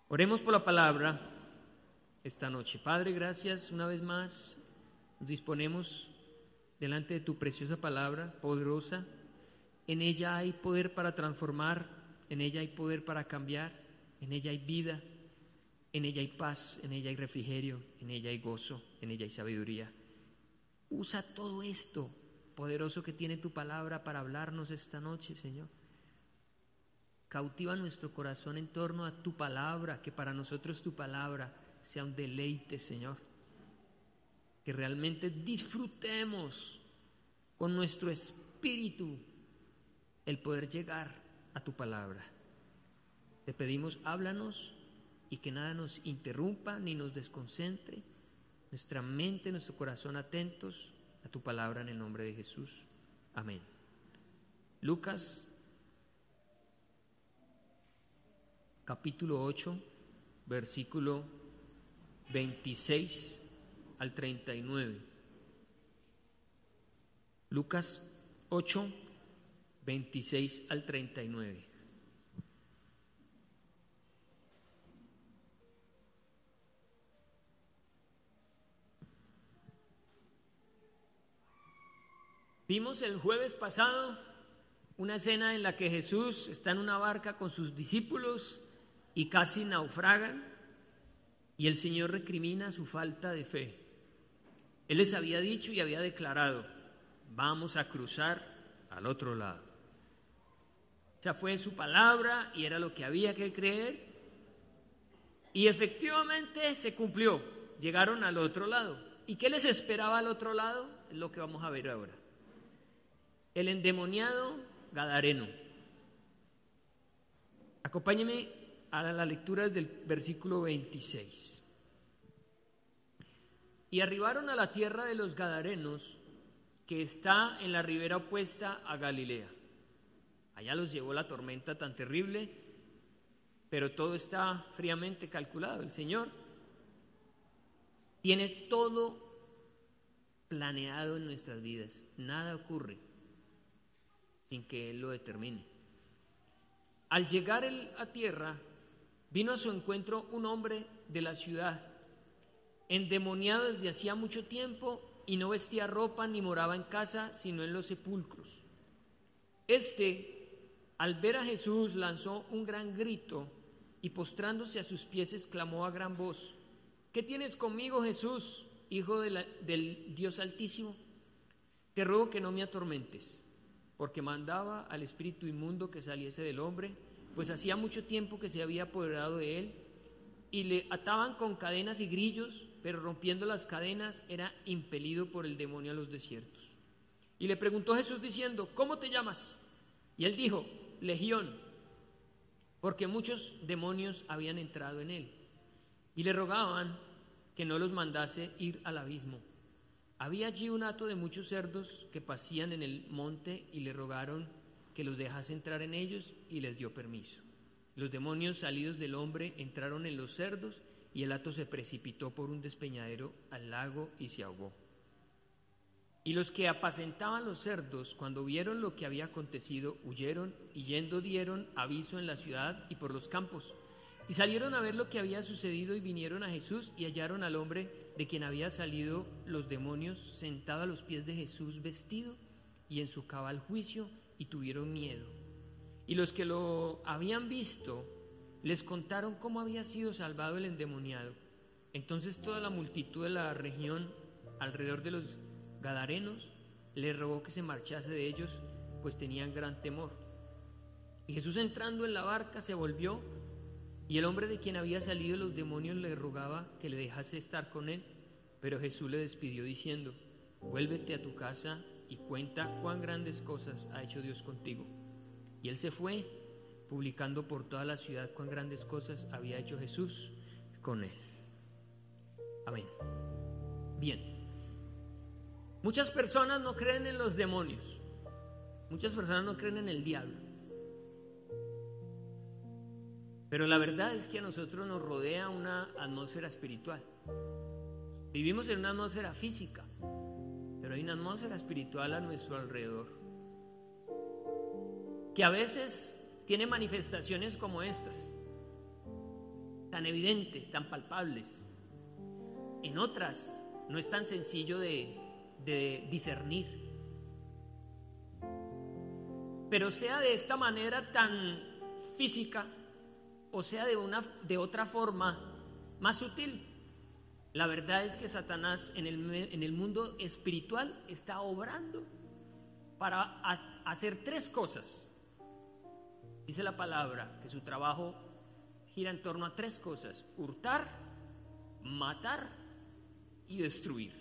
Oremos por la palabra esta noche. Padre, gracias una vez más. Nos disponemos delante de tu preciosa palabra, poderosa. En ella hay poder para transformar, en ella hay poder para cambiar, en ella hay vida, en ella hay paz, en ella hay refrigerio, en ella hay gozo, en ella hay sabiduría. Usa todo esto poderoso que tiene tu palabra para hablarnos esta noche, Señor. Cautiva nuestro corazón en torno a tu palabra, que para nosotros tu palabra sea un deleite, Señor. Que realmente disfrutemos con nuestro espíritu el poder llegar a tu palabra. Te pedimos, háblanos y que nada nos interrumpa ni nos desconcentre. Nuestra mente, nuestro corazón atentos a tu palabra en el nombre de Jesús. Amén. Lucas capítulo 8, versículo 26 al 39. Lucas 8, 26 al 39. Vimos el jueves pasado una escena en la que Jesús está en una barca con sus discípulos y casi naufragan, y el Señor recrimina su falta de fe. Él les había dicho y había declarado: vamos a cruzar al otro lado. Esa fue su palabra y era lo que había que creer, y efectivamente se cumplió. Llegaron al otro lado. ¿Y qué les esperaba al otro lado? Es lo que vamos a ver ahora. El endemoniado gadareno. Acompáñeme a la lectura desde el versículo 26. Y arribaron a la tierra de los Gadarenos, que está en la ribera opuesta a Galilea. Allá los llevó la tormenta tan terrible, pero todo está fríamente calculado. El Señor tiene todo planeado en nuestras vidas. Nada ocurre sin que Él lo determine. Al llegar él a tierra, vino a su encuentro un hombre de la ciudad, endemoniado desde hacía mucho tiempo, y no vestía ropa ni moraba en casa, sino en los sepulcros. Al ver a Jesús, lanzó un gran grito y postrándose a sus pies exclamó a gran voz: ¿qué tienes conmigo, Jesús, Hijo del Dios Altísimo? Te ruego que no me atormentes. Porque mandaba al espíritu inmundo que saliese del hombre, pues hacía mucho tiempo que se había apoderado de él, y le ataban con cadenas y grillos, pero rompiendo las cadenas era impelido por el demonio a los desiertos. Y le preguntó Jesús diciendo: ¿cómo te llamas? Y él dijo: Legión, porque muchos demonios habían entrado en él, y le rogaban que no los mandase ir al abismo. Había allí un hato de muchos cerdos que pacían en el monte, y le rogaron que los dejase entrar en ellos, y les dio permiso. Los demonios salidos del hombre entraron en los cerdos, y el hato se precipitó por un despeñadero al lago y se ahogó. Y los que apacentaban los cerdos, cuando vieron lo que había acontecido, huyeron, y yendo dieron aviso en la ciudad y por los campos. Y salieron a ver lo que había sucedido, y vinieron a Jesús, y hallaron al hombre de quien había salido los demonios sentado a los pies de Jesús, vestido y en su cabal juicio, y tuvieron miedo. Y los que lo habían visto les contaron cómo había sido salvado el endemoniado. Entonces toda la multitud de la región alrededor de los Gadarenos le rogó que se marchase de ellos, pues tenían gran temor. Y Jesús, entrando en la barca, se volvió, y el hombre de quien había salido los demonios le rogaba que le dejase estar con él, pero Jesús le despidió diciendo: vuélvete a tu casa y cuenta cuán grandes cosas ha hecho Dios contigo. Y él se fue, publicando por toda la ciudad cuán grandes cosas había hecho Jesús con él. Amén. Bien. Muchas personas no creen en los demonios. Muchas personas no creen en el diablo. Pero la verdad es que a nosotros nos rodea una atmósfera espiritual. Vivimos en una atmósfera física, pero hay una atmósfera espiritual a nuestro alrededor, que a veces tiene manifestaciones como estas. tan evidentes, tan palpables. En otras no es tan sencillo de discernir. Pero sea de esta manera tan física o sea de otra forma más sutil, la verdad es que Satanás en el mundo espiritual está obrando para hacer tres cosas. Dice la palabra que su trabajo gira en torno a tres cosas: hurtar, matar y destruir.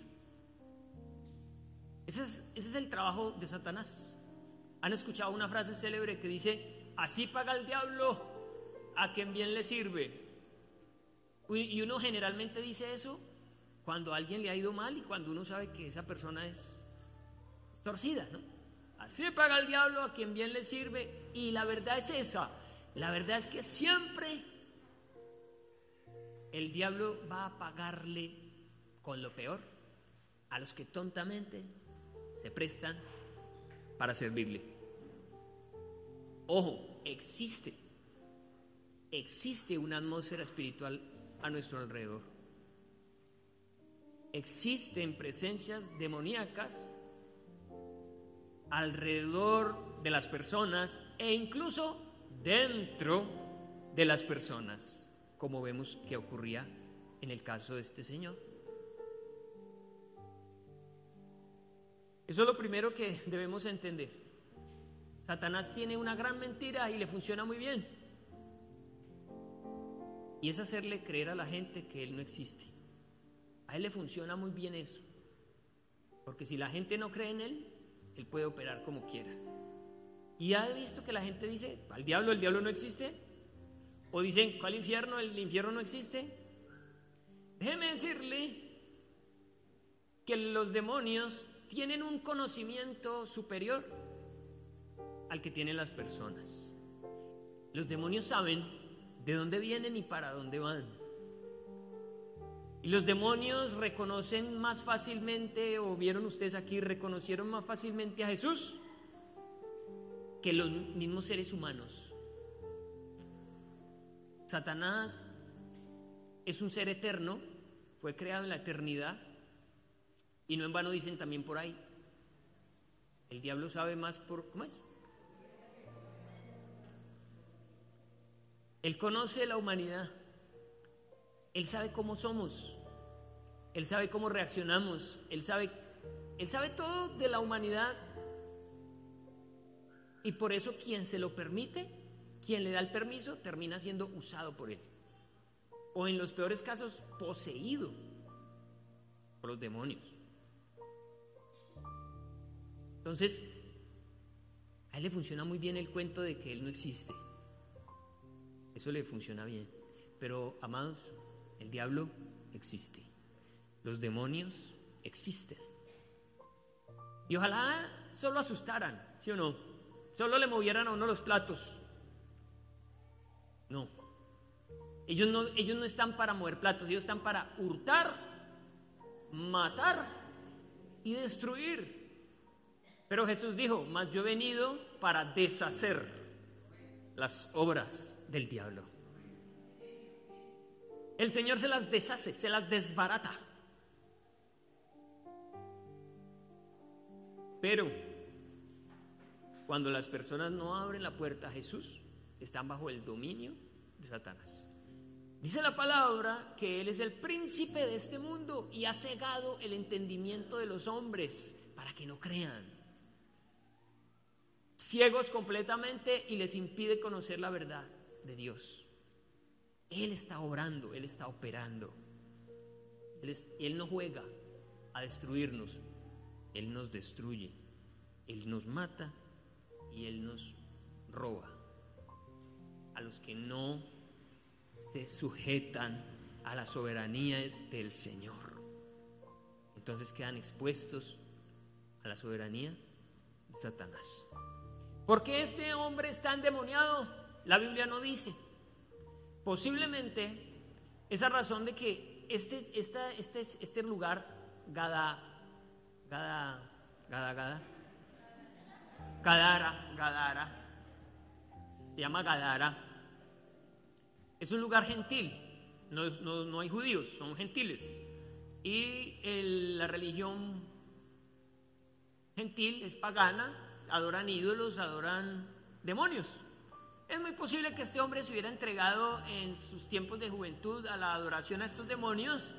Ese es el trabajo de Satanás. ¿Han escuchado una frase célebre que dice: así paga el diablo a quien bien le sirve? Y uno generalmente dice eso cuando a alguien le ha ido mal y cuando uno sabe que esa persona es torcida, ¿no? Así paga el diablo a quien bien le sirve. Y la verdad es esa. La verdad es que siempre el diablo va a pagarle con lo peor a los que tontamente se prestan para servirle. Ojo, existe una atmósfera espiritual a nuestro alrededor. Existen presencias demoníacas alrededor de las personas e incluso dentro de las personas, como vemos que ocurría en el caso de este señor. Eso es lo primero que debemos entender. Satanás tiene una gran mentira y le funciona muy bien, y es hacerle creer a la gente que él no existe. A él le funciona muy bien eso, porque si la gente no cree en él, él puede operar como quiera. Y ha visto que la gente dice: ¿al diablo? ¿El diablo no existe? O dicen: ¿cuál infierno? ¿El infierno no existe? Déjeme decirle que los demonios tienen un conocimiento superior al que tienen las personas. Los demonios saben de dónde vienen y para dónde van. Y los demonios reconocen más fácilmente, o vieron ustedes aquí, reconocieron más fácilmente a Jesús que los mismos seres humanos. Satanás es un ser eterno, fue creado en la eternidad, y no en vano dicen también por ahí: el diablo sabe más ¿cómo es? Él conoce la humanidad, él sabe cómo somos, él sabe cómo reaccionamos, él sabe todo de la humanidad, y por eso quien se lo permite, quien le da el permiso, termina siendo usado por él, o en los peores casos poseído por los demonios. Entonces, a él le funciona muy bien el cuento de que él no existe. Eso le funciona bien. Pero, amados, el diablo existe. Los demonios existen. Y ojalá solo asustaran, ¿sí o no? Solo le movieran a uno los platos. No. Ellos no están para mover platos, ellos están para hurtar, matar y destruir. Pero Jesús dijo: mas yo he venido para deshacer las obras del diablo. El Señor se las deshace, se las desbarata. Pero cuando las personas no abren la puerta a Jesús, están bajo el dominio de Satanás. Dice la palabra que Él es el príncipe de este mundo y ha cegado el entendimiento de los hombres para que no crean. Ciegos completamente, y les impide conocer la verdad de Dios. Él está obrando, Él está operando. Él no juega a destruirnos, Él nos destruye, Él nos mata y Él nos roba. A los que no se sujetan a la soberanía del Señor, entonces quedan expuestos a la soberanía de Satanás. ¿Por qué este hombre está endemoniado? La Biblia no dice. Posiblemente esa razón de que este lugar, Gadara, se llama Gadara, es un lugar gentil, no hay judíos, son gentiles. Y la religión gentil es pagana, adoran ídolos, adoran demonios. Es muy posible que este hombre se hubiera entregado en sus tiempos de juventud a la adoración a estos demonios,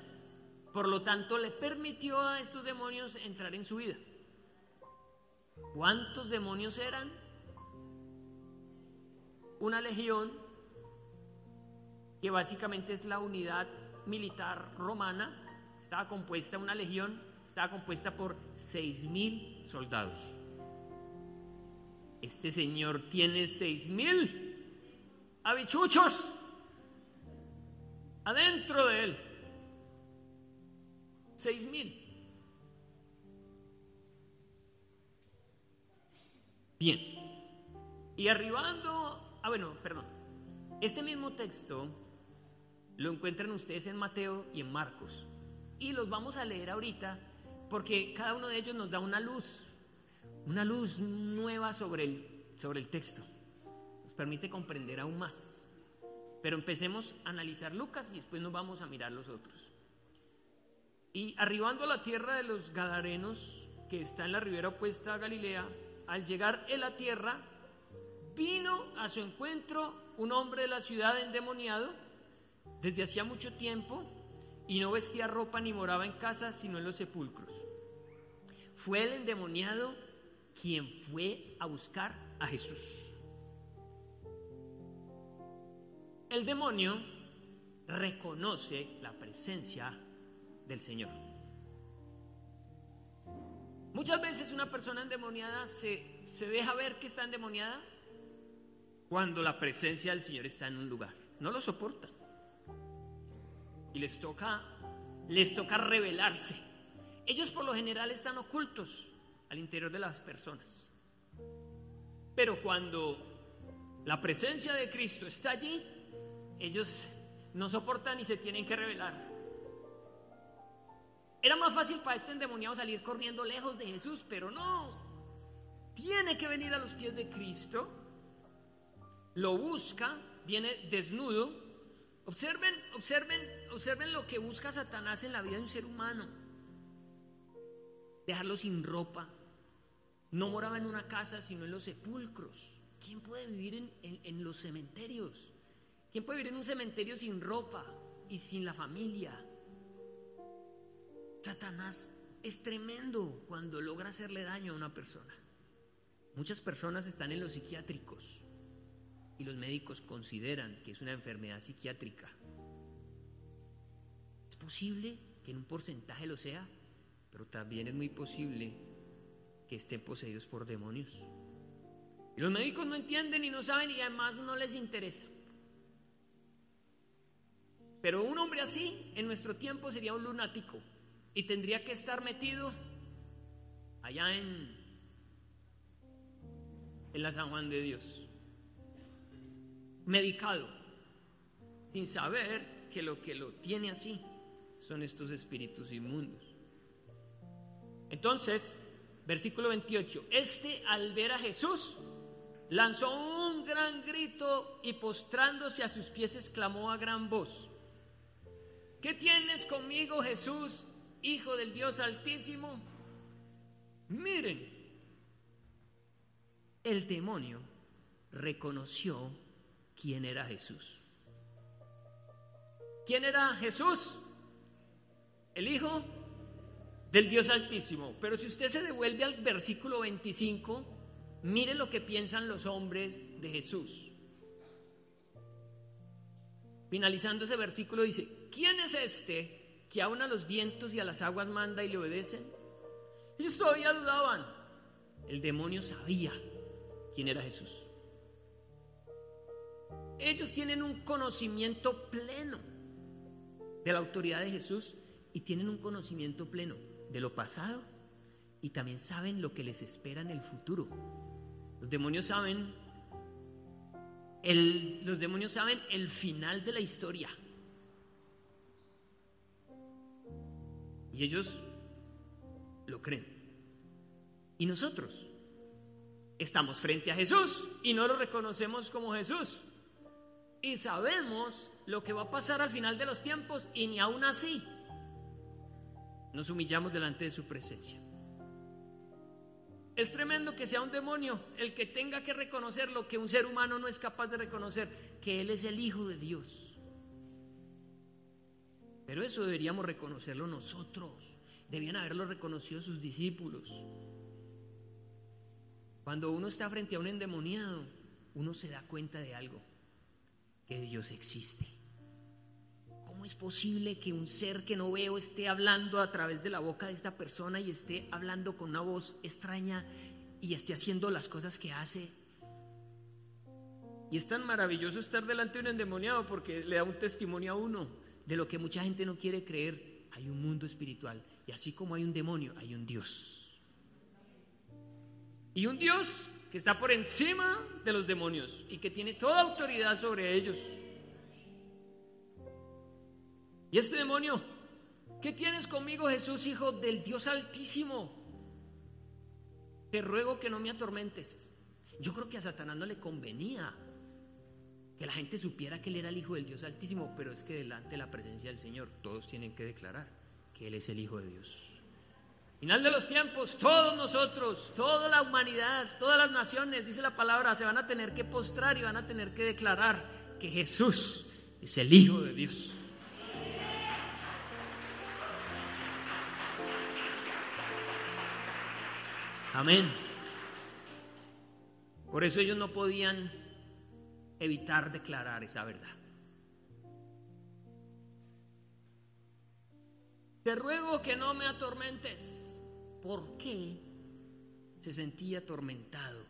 por lo tanto le permitió a estos demonios entrar en su vida. ¿Cuántos demonios eran? Una legión, que básicamente es la unidad militar romana, una legión estaba compuesta por 6,000 soldados. Este señor tiene 6,000 habichuchos adentro de él. 6,000. Bien. Y arribando, este mismo texto lo encuentran ustedes en Mateo y en Marcos. Y los vamos a leer ahorita porque cada uno de ellos nos da una luz nueva sobre el texto. Nos permite comprender aún más. Pero empecemos a analizar Lucas y después nos vamos a mirar los otros. Y arribando a la tierra de los Gadarenos, que está en la ribera opuesta a Galilea, al llegar en la tierra, vino a su encuentro un hombre de la ciudad endemoniado desde hacía mucho tiempo, y no vestía ropa ni moraba en casa, sino en los sepulcros. Fue el endemoniado quien fue a buscar a Jesús. El demonio reconoce la presencia del Señor. Muchas veces una persona endemoniada se deja ver que está endemoniada cuando la presencia del Señor está en un lugar. No lo soportan. Y les toca revelarse. Ellos por lo general están ocultos al interior de las personas. Pero cuando la presencia de Cristo está allí, ellos no soportan y se tienen que revelar. Era más fácil para este endemoniado salir corriendo lejos de Jesús, pero no. Tiene que venir a los pies de Cristo. Lo busca, viene desnudo. Observen lo que busca Satanás en la vida de un ser humano. Dejarlo sin ropa. No moraba en una casa, sino en los sepulcros. ¿Quién puede vivir en los cementerios? ¿Quién puede vivir en un cementerio sin ropa y sin la familia? Satanás es tremendo cuando logra hacerle daño a una persona. Muchas personas están en los psiquiátricos y los médicos consideran que es una enfermedad psiquiátrica. Es posible que en un porcentaje lo sea, pero también es muy posible que estén poseídos por demonios. Y los médicos no entienden y no saben y además no les interesa. Pero un hombre así en nuestro tiempo sería un lunático y tendría que estar metido allá en la San Juan de Dios, medicado, sin saber que lo tiene así son estos espíritus inmundos. Entonces, versículo 28, al ver a Jesús, lanzó un gran grito y postrándose a sus pies exclamó a gran voz: ¿qué tienes conmigo, Jesús, Hijo del Dios Altísimo? Miren, el demonio reconoció quién era Jesús. ¿Quién era Jesús? El Hijo del Dios Altísimo. Pero si usted se devuelve al versículo 25, mire lo que piensan los hombres de Jesús. Finalizando ese versículo dice: ¿quién es este que aún a los vientos y a las aguas manda y le obedecen? Ellos todavía dudaban. El demonio sabía quién era Jesús. Ellos tienen un conocimiento pleno de la autoridad de Jesús y tienen un conocimiento pleno de lo pasado y también saben lo que les espera en el futuro. Los demonios saben el final de la historia. Y ellos lo creen. Y nosotros estamos frente a Jesús y no lo reconocemos como Jesús. Y sabemos lo que va a pasar al final de los tiempos, y ni aún así nos humillamos delante de su presencia. Es tremendo que sea un demonio el que tenga que reconocer lo que un ser humano no es capaz de reconocer, que Él es el Hijo de Dios. Pero eso deberíamos reconocerlo nosotros, debían haberlo reconocido sus discípulos. Cuando uno está frente a un endemoniado, uno se da cuenta de algo, que Dios existe. ¿Cómo es posible que un ser que no veo esté hablando a través de la boca de esta persona y esté hablando con una voz extraña y esté haciendo las cosas que hace? Y es tan maravilloso estar delante de un endemoniado porque le da un testimonio a uno de lo que mucha gente no quiere creer. Hay un mundo espiritual, y así como hay un demonio, hay un Dios. Y un Dios que está por encima de los demonios y que tiene toda autoridad sobre ellos. Y este demonio: ¿qué tienes conmigo, Jesús, Hijo del Dios Altísimo? Te ruego que no me atormentes. Yo creo que a Satanás no le convenía que la gente supiera que Él era el Hijo del Dios Altísimo, pero es que delante de la presencia del Señor todos tienen que declarar que Él es el Hijo de Dios. Final de los tiempos, todos nosotros, toda la humanidad, todas las naciones, dice la palabra, se van a tener que postrar y van a tener que declarar que Jesús es el Hijo de Dios. Amén. Por eso ellos no podían evitar declarar esa verdad. Te ruego que no me atormentes. ¿Por qué se sentía atormentado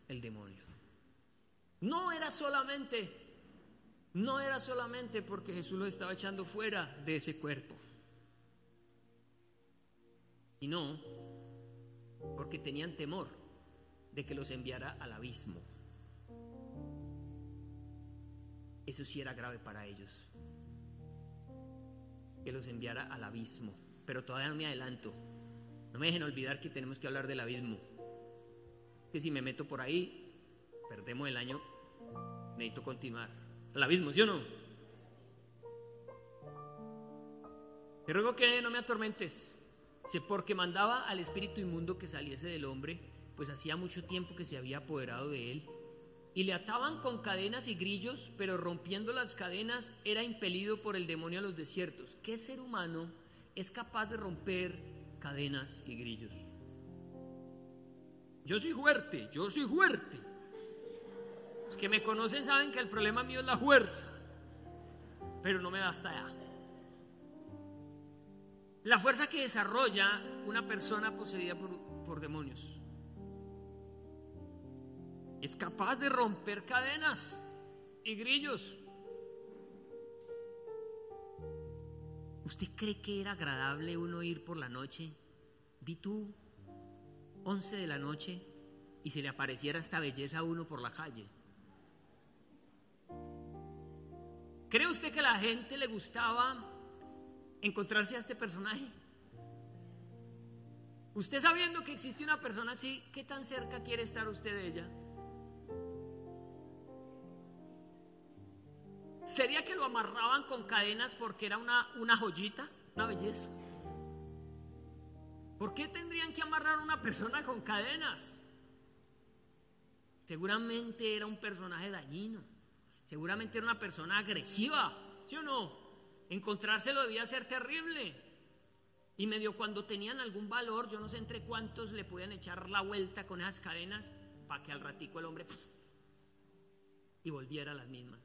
el demonio? No era solamente porque Jesús lo estaba echando fuera de ese cuerpo, sino porque tenían temor de que los enviara al abismo. Eso sí era grave para ellos, que los enviara al abismo. Pero todavía no me adelanto, no me dejen olvidar que tenemos que hablar del abismo. Es que si me meto por ahí, perdemos el año. Necesito continuar. Al abismo, ¿sí o no? Te ruego que no me atormentes. Porque mandaba al espíritu inmundo que saliese del hombre, pues hacía mucho tiempo que se había apoderado de él, y le ataban con cadenas y grillos, pero rompiendo las cadenas era impelido por el demonio a los desiertos. ¿Qué ser humano es capaz de romper cadenas y grillos? Yo soy fuerte. Los que me conocen saben que el problema mío es la fuerza, pero no me da hasta allá. La fuerza que desarrolla una persona poseída por demonios es capaz de romper cadenas y grillos. ¿Usted cree que era agradable uno ir por la noche? Di tú, 11 de la noche, y se le apareciera esta belleza a uno por la calle. ¿Cree usted que a la gente le gustaba encontrarse a este personaje? Usted, sabiendo que existe una persona así, ¿qué tan cerca quiere estar usted de ella? ¿Sería que lo amarraban con cadenas porque era una joyita, una belleza? ¿Por qué tendrían que amarrar a una persona con cadenas? Seguramente era un personaje dañino, seguramente era una persona agresiva, ¿sí o no? Encontrárselo debía ser terrible. Y medio cuando tenían algún valor, yo no sé entre cuántos le podían echar la vuelta con esas cadenas para que al ratico el hombre y volviera a las mismas.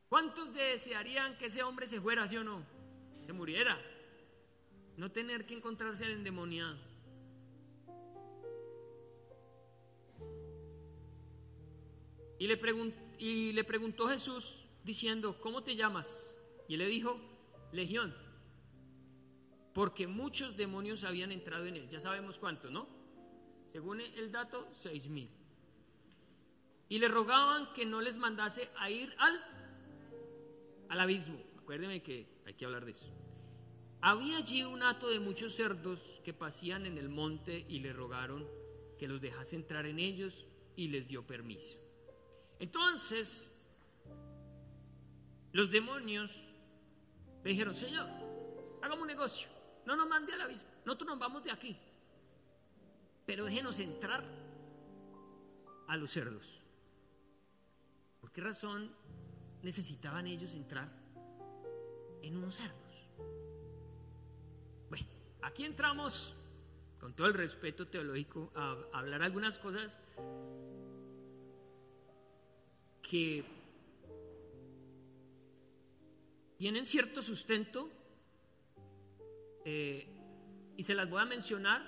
¿Cuántos desearían que ese hombre se fuera, sí o no? Se muriera, no tener que encontrarse al endemoniado. Y le preguntó Jesús diciendo: ¿cómo te llamas? Y él le dijo: Legión, porque muchos demonios habían entrado en él. Ya sabemos cuántos, ¿no? Según el dato, 6,000. Y le rogaban que no les mandase a ir al abismo. Acuérdenme que hay que hablar de eso. Había allí un hato de muchos cerdos que pasían en el monte, y le rogaron que los dejase entrar en ellos, y les dio permiso. Entonces los demonios le dijeron: Señor, hagamos un negocio, no nos mande al abismo, nosotros nos vamos de aquí, pero déjenos entrar a los cerdos. ¿Por qué razón necesitaban ellos entrar en unos cerdos? Bueno, aquí entramos, con todo el respeto teológico, a hablar algunas cosas que tienen cierto sustento, y se las voy a mencionar,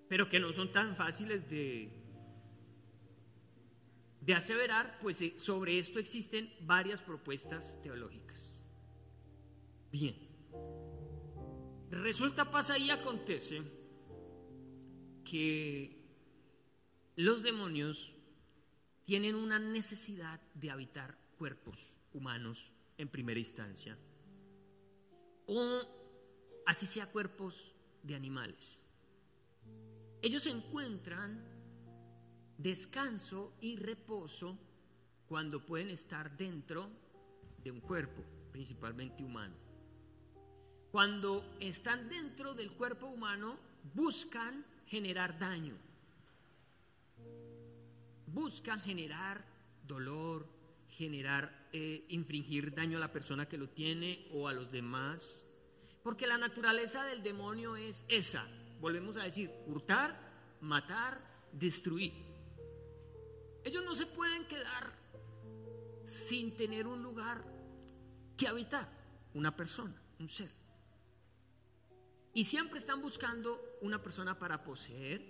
pero que no son tan fáciles de aseverar, pues sobre esto existen varias propuestas teológicas. Bien, resulta, pasa y acontece que los demonios tienen una necesidad de habitar cuerpos humanos en primera instancia, o así sea cuerpos de animales. Ellos encuentran descanso y reposo cuando pueden estar dentro de un cuerpo, principalmente humano. Cuando están dentro del cuerpo humano, buscan generar daño, buscan generar dolor, infringir daño a la persona que lo tiene o a los demás, porque la naturaleza del demonio es esa, volvemos a decir: hurtar, matar, destruir. Ellos no se pueden quedar sin tener un lugar que habitar, una persona, un ser. Y siempre están buscando una persona para poseer.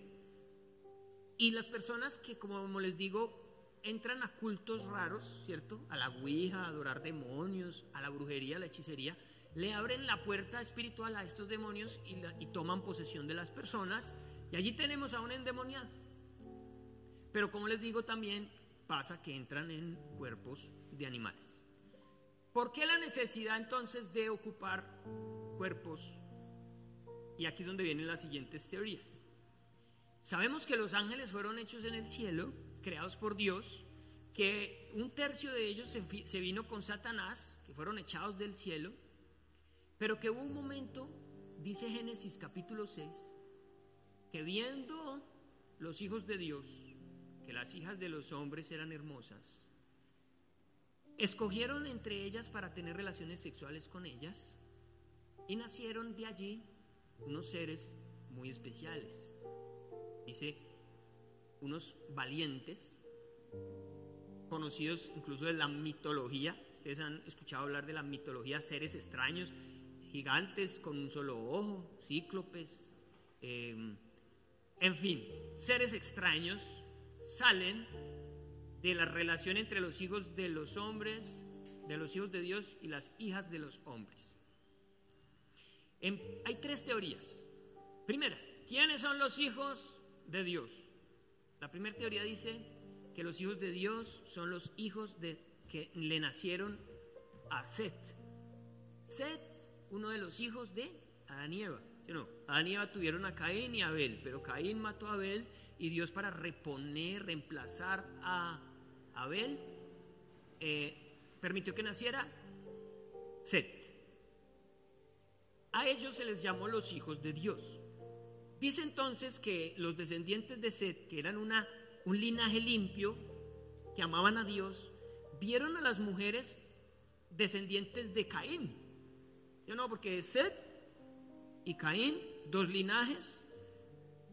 Y las personas que, como les digo, entran a cultos raros, ¿cierto? A la ouija, a adorar demonios, a la brujería, a la hechicería, le abren la puerta espiritual a estos demonios y toman posesión de las personas. Y allí tenemos a un endemoniado. Pero como les digo, también pasa que entran en cuerpos de animales. ¿Por qué la necesidad entonces de ocupar cuerpos? Y aquí es donde vienen las siguientes teorías. Sabemos que los ángeles fueron hechos en el cielo, creados por Dios, que un tercio de ellos se vino con Satanás, que fueron echados del cielo, pero que hubo un momento, dice Génesis capítulo 6, que viendo los hijos de Dios, que las hijas de los hombres eran hermosas, escogieron entre ellas para tener relaciones sexuales con ellas, y nacieron de allí unos seres muy especiales. Dice, unos valientes, conocidos incluso de la mitología. Ustedes han escuchado hablar de la mitología: seres extraños, gigantes con un solo ojo, cíclopes, en fin, seres extraños salen de la relación entre los hijos de los hombres, de los hijos de Dios, y las hijas de los hombres. Hay tres teorías. Primera, ¿quiénes son los hijos de Dios? La primera teoría dice que los hijos de Dios son los hijos que le nacieron a Set. Set, uno de los hijos de Adán y Eva. No, Adán y Eva tuvieron a Caín y a Abel, pero Caín mató a Abel, y Dios, para reemplazar a Abel, permitió que naciera Set. A ellos se les llamó los hijos de Dios. Dice entonces que los descendientes de Set, que eran un linaje limpio, que amaban a Dios, vieron a las mujeres descendientes de Caín. ¿Sí o no? Porque Set y Caín, dos linajes.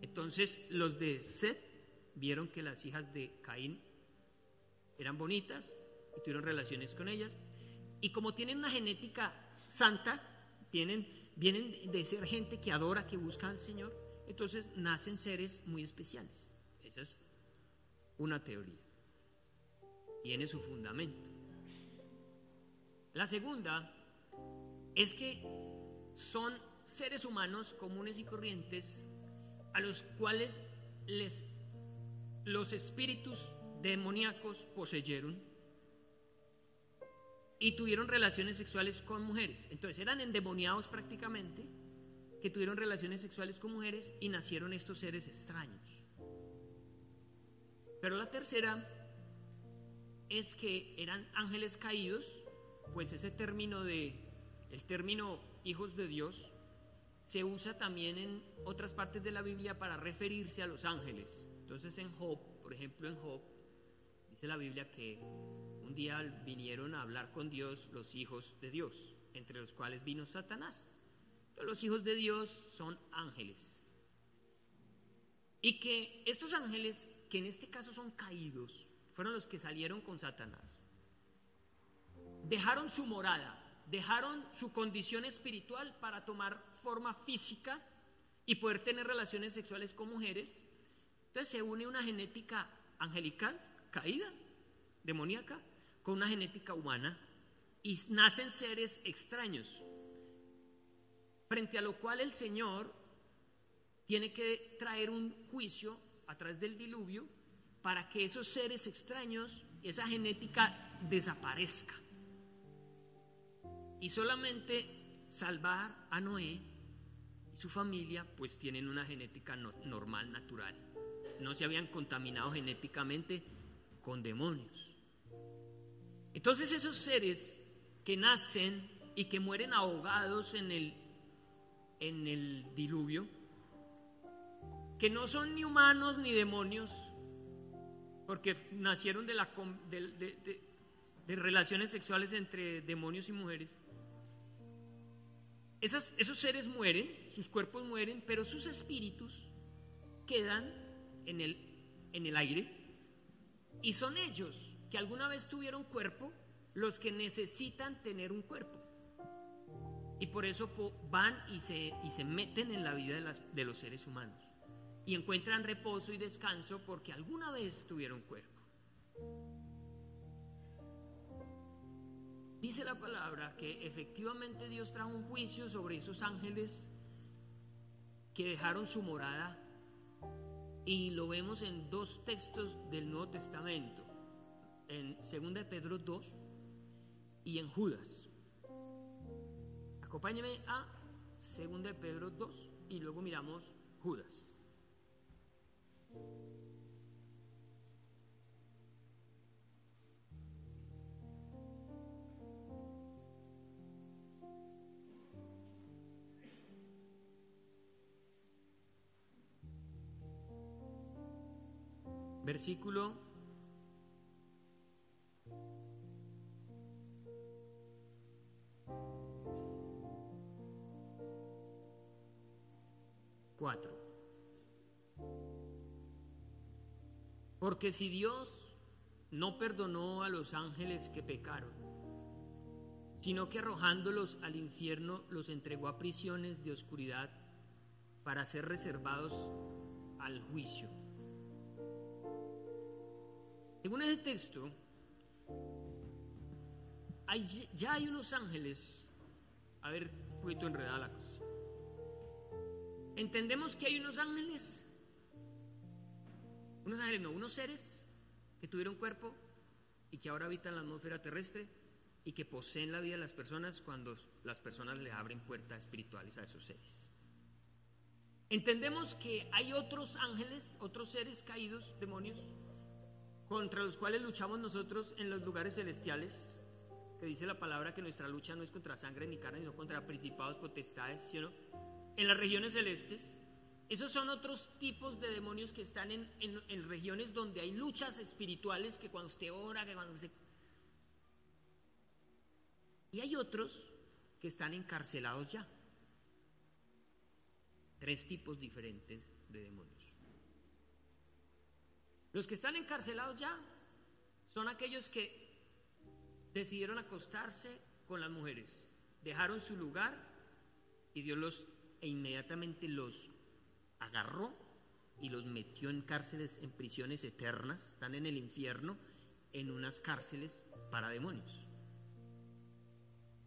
Entonces los de Set vieron que las hijas de Caín eran bonitas y tuvieron relaciones con ellas. Y como tienen una genética santa, vienen de ser gente que adora, que busca al Señor, entonces nacen seres muy especiales. Esa es una teoría, tiene su fundamento. La segunda es que son seres humanos comunes y corrientes a los cuales los espíritus demoníacos poseyeron y tuvieron relaciones sexuales con mujeres. Entonces eran endemoniados prácticamente, que tuvieron relaciones sexuales con mujeres y nacieron estos seres extraños. Pero la tercera es que eran ángeles caídos pues ese término el término hijos de Dios se usa también en otras partes de la Biblia para referirse a los ángeles. Entonces en Job, por ejemplo en Job, dice la Biblia que un día vinieron a hablar con Dios los hijos de Dios, entre los cuales vino Satanás. Entonces, los hijos de Dios son ángeles. Y que estos ángeles, que en este caso son caídos, fueron los que salieron con Satanás. Dejaron su morada, dejaron su condición espiritual para tomar forma física y poder tener relaciones sexuales con mujeres. Entonces se une una genética angelical, caída, demoníaca, con una genética humana y nacen seres extraños, frente a lo cual el Señor tiene que traer un juicio a través del diluvio para que esos seres extraños, esa genética desaparezca y solamente salvar a Noé y su familia, pues tienen una genética normal, natural. No se habían contaminado genéticamente con demonios. Entonces esos seres que nacen y que mueren ahogados en el diluvio, que no son ni humanos ni demonios, porque nacieron de relaciones sexuales entre demonios y mujeres. Esos seres mueren, sus cuerpos mueren, pero sus espíritus quedan en el aire, y son ellos que alguna vez tuvieron cuerpo los que necesitan tener un cuerpo, y por eso van y se meten en la vida de los seres humanos y encuentran reposo y descanso porque alguna vez tuvieron cuerpo. Dice la palabra que efectivamente Dios trajo un juicio sobre esos ángeles que dejaron su morada, y lo vemos en dos textos del Nuevo Testamento, en 2 Pedro 2 y en Judas. Acompáñame a 2 Pedro 2 y luego miramos Judas. Versículo 4. Porque si Dios no perdonó a los ángeles que pecaron, sino que arrojándolos al infierno los entregó a prisiones de oscuridad para ser reservados al juicio. Según ese texto, ya hay unos ángeles. A ver, un poquito enredada la cosa. Entendemos que hay unos ángeles no, unos seres que tuvieron cuerpo y que ahora habitan la atmósfera terrestre y que poseen la vida de las personas cuando las personas les abren puertas espirituales a esos seres. Entendemos que hay otros ángeles, otros seres caídos, demonios, contra los cuales luchamos nosotros en los lugares celestiales, que dice la palabra que nuestra lucha no es contra sangre ni carne, sino contra principados, potestades, ¿sí o no? En las regiones celestes. Esos son otros tipos de demonios que están en regiones donde hay luchas espirituales, que cuando usted ora, que cuando usted... Y hay otros que están encarcelados ya. 3 tipos diferentes de demonios. Los que están encarcelados ya son aquellos que decidieron acostarse con las mujeres, dejaron su lugar y Dios inmediatamente los agarró y los metió en cárceles, en prisiones eternas. Están en el infierno, en unas cárceles para demonios.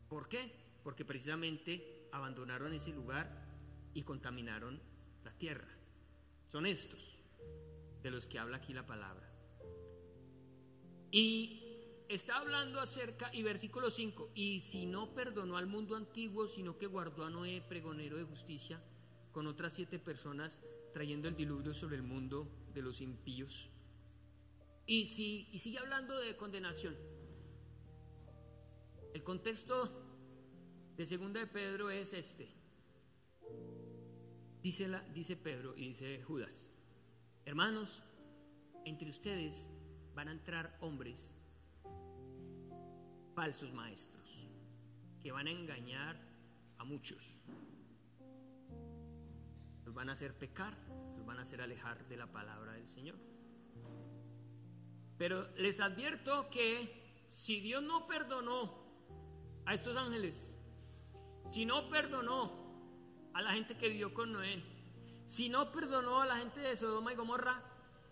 ¿Por qué? Porque precisamente abandonaron ese lugar y contaminaron la tierra. Son estos de los que habla aquí la palabra. Y está hablando acerca, y versículo 5, y si no perdonó al mundo antiguo, sino que guardó a Noé, pregonero de justicia, con otras 7 personas, trayendo el diluvio sobre el mundo de los impíos. Y sigue hablando de condenación. contexto de segunda de Pedro es este. Dice Pedro y dice Judas: hermanos, entre ustedes van a entrar hombres falsos maestros que van a engañar a muchos. Los van a hacer pecar, los van a hacer alejar de la palabra del Señor. Pero les advierto que si Dios no perdonó a estos ángeles, si no perdonó a la gente que vivió con Noé, si no perdonó a la gente de Sodoma y Gomorra,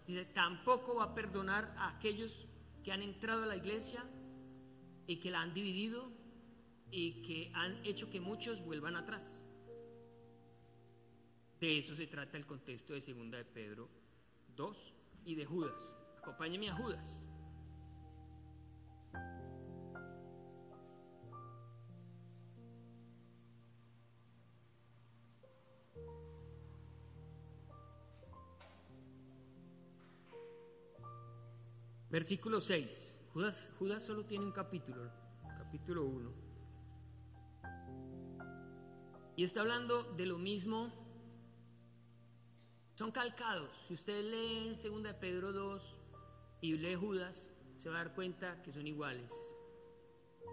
dice, tampoco va a perdonar a aquellos que han entrado a la iglesia y que la han dividido y que han hecho que muchos vuelvan atrás. De eso se trata el contexto de segunda de Pedro 2 y de Judas. Acompáñeme a Judas. Versículo 6. Judas solo tiene un capítulo 1. Y está hablando de lo mismo. Son calcados. Si usted lee 2 de Pedro 2 y lee Judas, se va a dar cuenta que son iguales.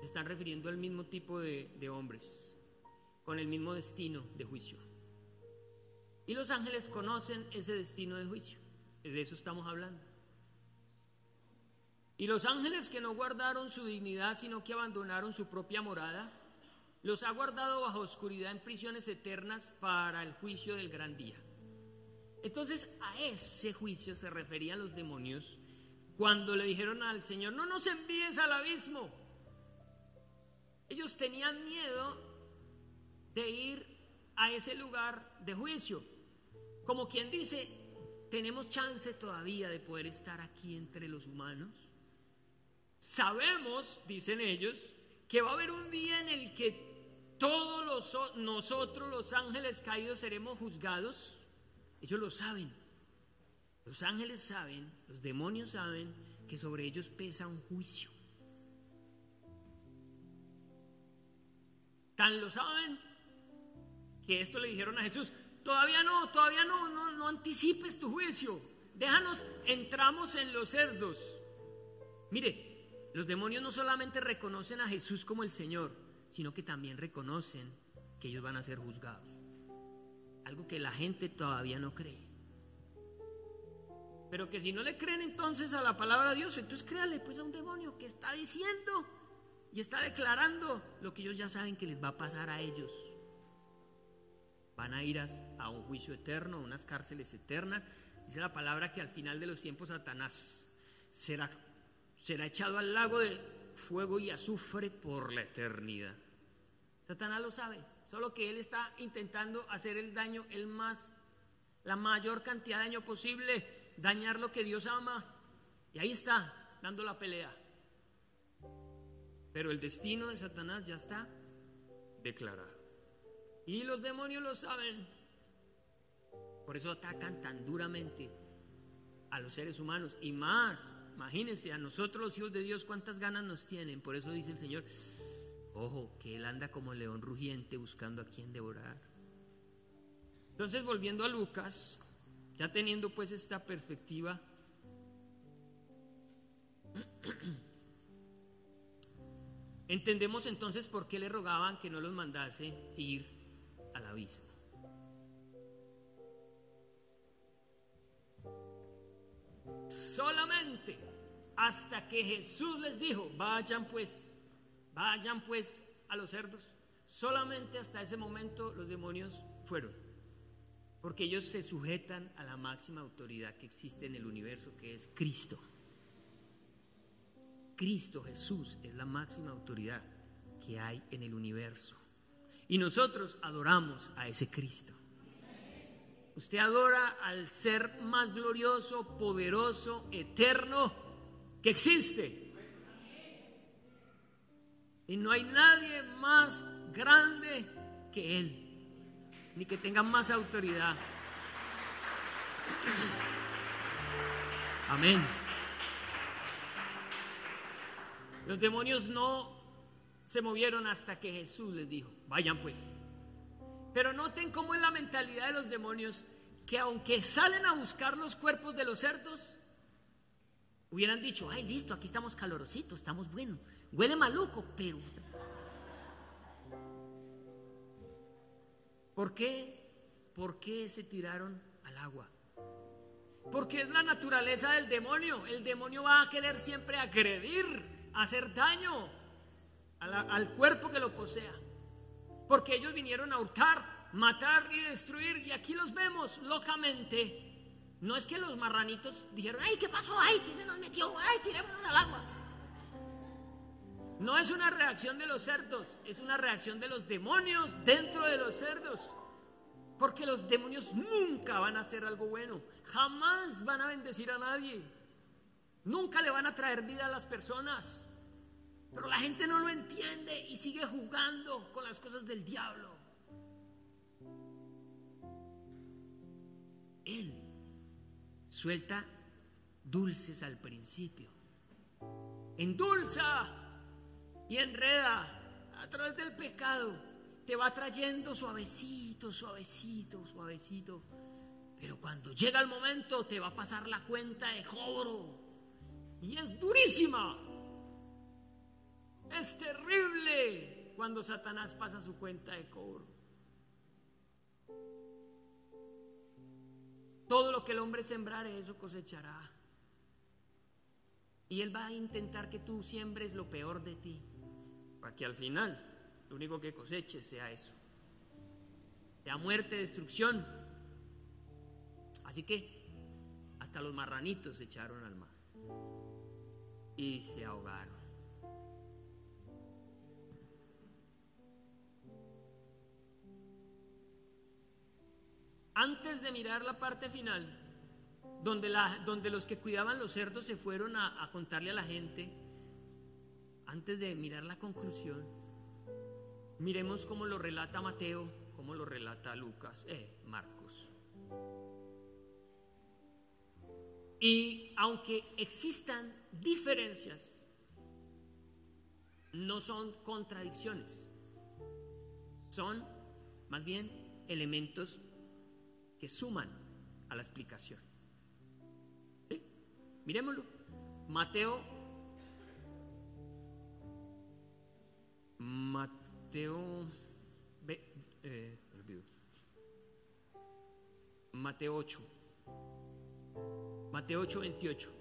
Se están refiriendo al mismo tipo de hombres, con el mismo destino de juicio. Y los ángeles conocen ese destino de juicio. De eso estamos hablando. Y los ángeles que no guardaron su dignidad, sino que abandonaron su propia morada, los ha guardado bajo oscuridad en prisiones eternas para el juicio del gran día. Entonces a ese juicio se referían los demonios cuando le dijeron al Señor: no nos envíes al abismo. Ellos tenían miedo de ir a ese lugar de juicio, como quien dice: tenemos chance todavía de poder estar aquí entre los humanos. Sabemos, dicen ellos, que va a haber un día en el que todos nosotros los ángeles caídos seremos juzgados. Ellos lo saben. Los ángeles saben, los demonios saben que sobre ellos pesa un juicio. Tan lo saben que esto le dijeron a Jesús: todavía no anticipes tu juicio. Déjanos, entramos en los cerdos. Mire, los demonios no solamente reconocen a Jesús como el Señor, sino que también reconocen que ellos van a ser juzgados. Algo que la gente todavía no cree. Pero que si no le creen entonces a la palabra de Dios, entonces créale pues a un demonio que está diciendo y está declarando lo que ellos ya saben que les va a pasar a ellos. Van a ir a un juicio eterno, a unas cárceles eternas. Dice la palabra que al final de los tiempos Satanás será echado al lago de fuego y azufre por la eternidad. Satanás lo sabe, solo que él está intentando hacer el daño, la mayor cantidad de daño posible, dañar lo que Dios ama, y ahí está, dando la pelea. Pero el destino de Satanás ya está declarado, y los demonios lo saben. Por eso atacan tan duramente a los seres humanos, y más, imagínense, a nosotros los hijos de Dios cuántas ganas nos tienen. Por eso dice el Señor: ojo, que Él anda como león rugiente buscando a quien devorar. Entonces, volviendo a Lucas, ya teniendo pues esta perspectiva, entendemos entonces por qué le rogaban que no los mandase ir al abismo. Solamente hasta que Jesús les dijo: vayan pues a los cerdos. Solamente hasta ese momento los demonios fueron, porque ellos se sujetan a la máxima autoridad que existe en el universo, que es Cristo. Cristo Jesús es la máxima autoridad que hay en el universo, y nosotros adoramos a ese Cristo. Usted adora al ser más glorioso, poderoso, eterno que existe. Y no hay nadie más grande que Él, ni que tenga más autoridad. Amén. Los demonios no se movieron hasta que Jesús les dijo: vayan pues. Pero noten cómo es la mentalidad de los demonios, que aunque salen a buscar los cuerpos de los cerdos, hubieran dicho: ay, listo, aquí estamos calorositos, estamos buenos, huele maluco, pero... ¿Por qué? ¿Por qué se tiraron al agua? Porque es la naturaleza del demonio. El demonio va a querer siempre agredir, hacer daño al cuerpo que lo posea. Porque ellos vinieron a hurtar, matar y destruir. Y aquí los vemos locamente. No es que los marranitos dijeron: ay, ¿qué pasó? Ay, ¿qué se nos metió? Ay, tirémonos al agua. No es una reacción de los cerdos, es una reacción de los demonios dentro de los cerdos. Porque los demonios nunca van a hacer algo bueno, jamás van a bendecir a nadie, nunca le van a traer vida a las personas. Pero la gente no lo entiende y sigue jugando con las cosas del diablo. Él suelta dulces al principio, endulza y enreda a través del pecado. Te va trayendo suavecito, suavecito, suavecito. Pero cuando llega el momento te va a pasar la cuenta de cobro. Y es durísima. Es terrible cuando Satanás pasa su cuenta de cobro. Todo lo que el hombre sembrare, eso cosechará. Y él va a intentar que tú siembres lo peor de ti, para que al final lo único que coseches sea eso, sea muerte, destrucción. Así que hasta los marranitos se echaron al mar y se ahogaron. Antes de mirar la parte final, donde los que cuidaban los cerdos se fueron a contarle a la gente, antes de mirar la conclusión, miremos cómo lo relata Mateo, cómo lo relata Marcos. Y aunque existan diferencias, no son contradicciones, son más bien elementos que suman a la explicación. ¿Sí? Miremoslo. Mateo 8, 28.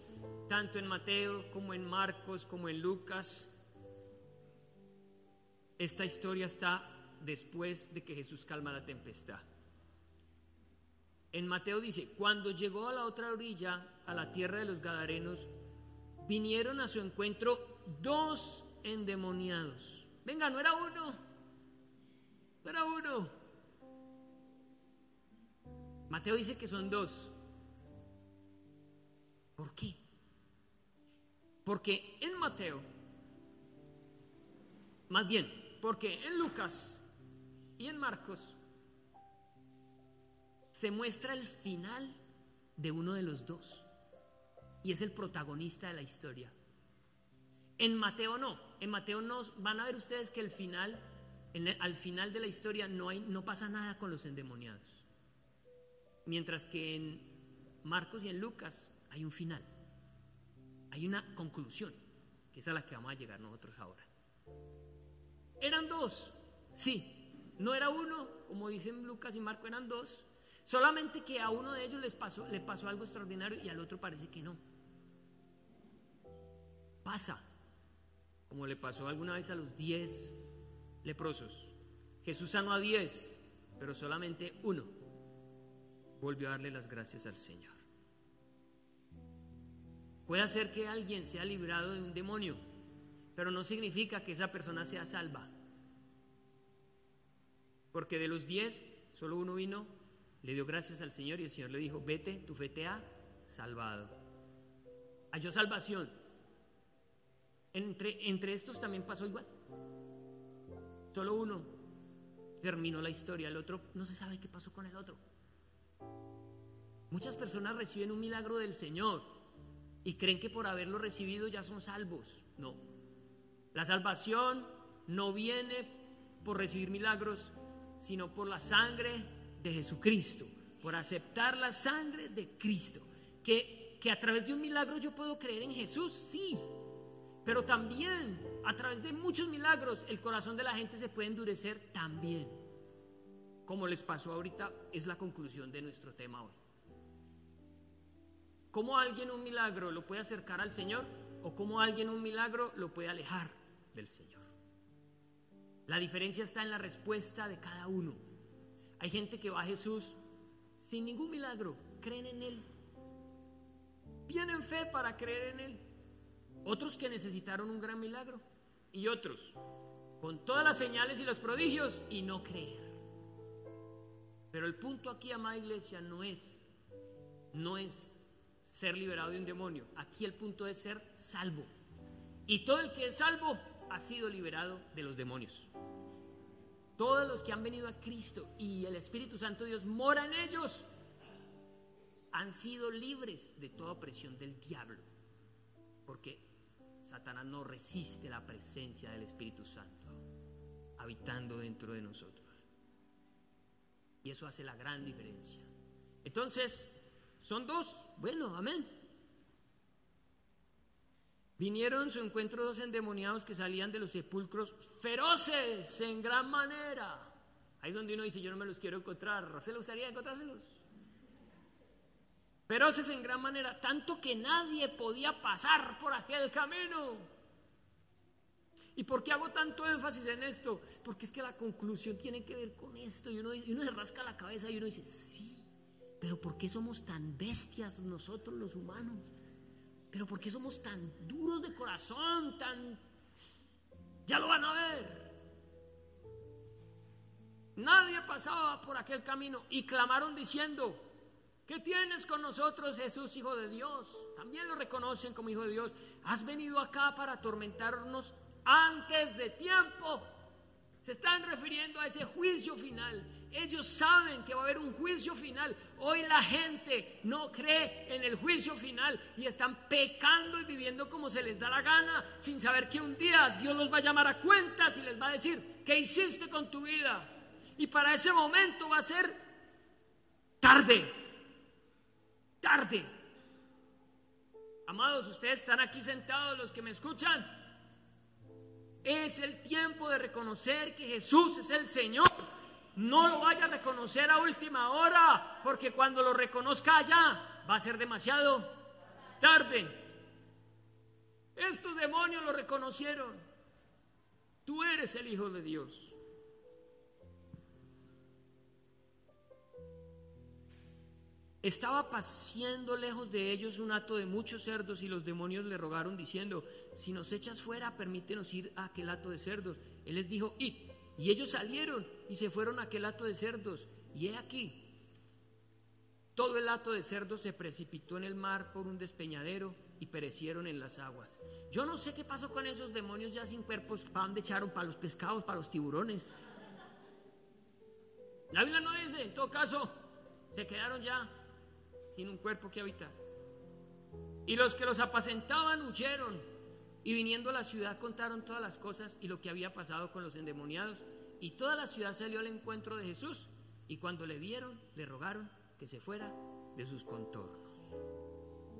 Tanto en Mateo como en Marcos como en Lucas, esta historia está después de que Jesús calma la tempestad. En Mateo dice: cuando llegó a la otra orilla, a la tierra de los Gadarenos, vinieron a su encuentro 2 endemoniados. Venga, no era uno. Mateo dice que son 2. ¿Por qué? Porque en Mateo, más bien, porque en Lucas y en Marcos se muestra el final de uno de los 2 y es el protagonista de la historia. En Mateo no van a ver ustedes que al final de la historia no pasa nada con los endemoniados, mientras que en Marcos y en Lucas hay un final, hay una conclusión, que es a la que vamos a llegar nosotros ahora. ¿Eran 2? Sí. No era uno, como dicen Lucas y Marcos, eran 2. Solamente que a uno de ellos le pasó algo extraordinario y al otro parece que no. Pasa, como le pasó alguna vez a los 10 leprosos. Jesús sanó a 10, pero solamente uno volvió a darle las gracias al Señor. Puede ser que alguien sea librado de un demonio, pero no significa que esa persona sea salva. Porque de los 10, solo uno vino, le dio gracias al Señor y el Señor le dijo: vete, tu fe te ha salvado. Halló salvación. Entre estos también pasó igual. Solo uno terminó la historia, el otro no se sabe qué pasó con el otro. Muchas personas reciben un milagro del Señor y creen que por haberlo recibido ya son salvos. No. La salvación no viene por recibir milagros, sino por la sangre de Jesucristo, por aceptar la sangre de Cristo. Que a través de un milagro yo puedo creer en Jesús, sí, pero también a través de muchos milagros el corazón de la gente se puede endurecer también, como les pasó ahorita. Es la conclusión de nuestro tema hoy. ¿Cómo alguien un milagro lo puede acercar al Señor o cómo alguien un milagro lo puede alejar del Señor? La diferencia está en la respuesta de cada uno. Hay gente que va a Jesús sin ningún milagro, creen en Él, tienen fe para creer en Él. Otros que necesitaron un gran milagro y otros con todas las señales y los prodigios y no creer. Pero el punto aquí, amada iglesia, no es ser liberado de un demonio. Aquí el punto es ser salvo. Y todo el que es salvo ha sido liberado de los demonios. Todos los que han venido a Cristo y el Espíritu Santo de Dios mora en ellos han sido libres de toda opresión del diablo, porque Satanás no resiste la presencia del Espíritu Santo habitando dentro de nosotros, y eso hace la gran diferencia. Entonces, son dos, bueno, amén. Vinieron en su encuentro dos endemoniados que salían de los sepulcros feroces en gran manera. Ahí es donde uno dice, yo no me los quiero encontrar. ¿A usted le gustaría encontrárselos? Feroces en gran manera, tanto que nadie podía pasar por aquel camino. ¿Y por qué hago tanto énfasis en esto? Porque es que la conclusión tiene que ver con esto. Y uno se rasca la cabeza y uno dice, sí, pero ¿por qué somos tan bestias nosotros los humanos? ¿Pero por qué somos tan duros de corazón? Ya lo van a ver. Nadie pasaba por aquel camino y clamaron diciendo, ¿qué tienes con nosotros, Jesús, Hijo de Dios? También lo reconocen como Hijo de Dios. ¿Has venido acá para atormentarnos antes de tiempo? Se están refiriendo a ese juicio final. Ellos saben que va a haber un juicio final. Hoy la gente no cree en el juicio final y están pecando y viviendo como se les da la gana, sin saber que un día Dios los va a llamar a cuentas y les va a decir, ¿qué hiciste con tu vida? Y para ese momento va a ser tarde. Amados, ustedes están aquí sentados, los que me escuchan. Es el tiempo de reconocer que Jesús es el Señor. No lo vaya a reconocer a última hora, porque cuando lo reconozca allá va a ser demasiado tarde. Estos demonios lo reconocieron. Tú eres el Hijo de Dios. Estaba paciendo lejos de ellos un hato de muchos cerdos, y los demonios le rogaron diciendo, si nos echas fuera, permítenos ir a aquel hato de cerdos. Él les dijo, id. Y ellos salieron y se fueron a aquel hato de cerdos. Y he aquí, todo el hato de cerdos se precipitó en el mar por un despeñadero y perecieron en las aguas. Yo no sé qué pasó con esos demonios ya sin cuerpos. ¿Para dónde echaron? ¿Para los pescados? ¿Para los tiburones? La Biblia no dice. En todo caso, se quedaron ya sin un cuerpo que habitar. Y los que los apacentaban huyeron, y viniendo a la ciudad contaron todas las cosas y lo que había pasado con los endemoniados. Y toda la ciudad salió al encuentro de Jesús, y cuando le vieron, le rogaron que se fuera de sus contornos.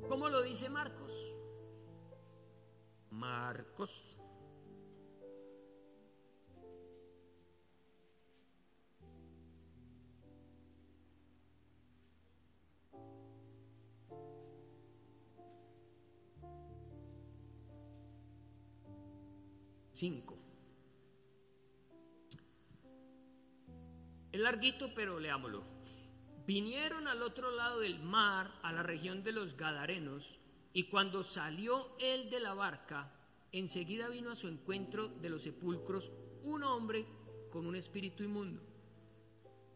¿Cómo lo dice Marcos? Marcos 5. Es larguito, pero leámoslo. Vinieron al otro lado del mar, a la región de los Gadarenos, y cuando salió él de la barca, enseguida vino a su encuentro de los sepulcros un hombre con un espíritu inmundo.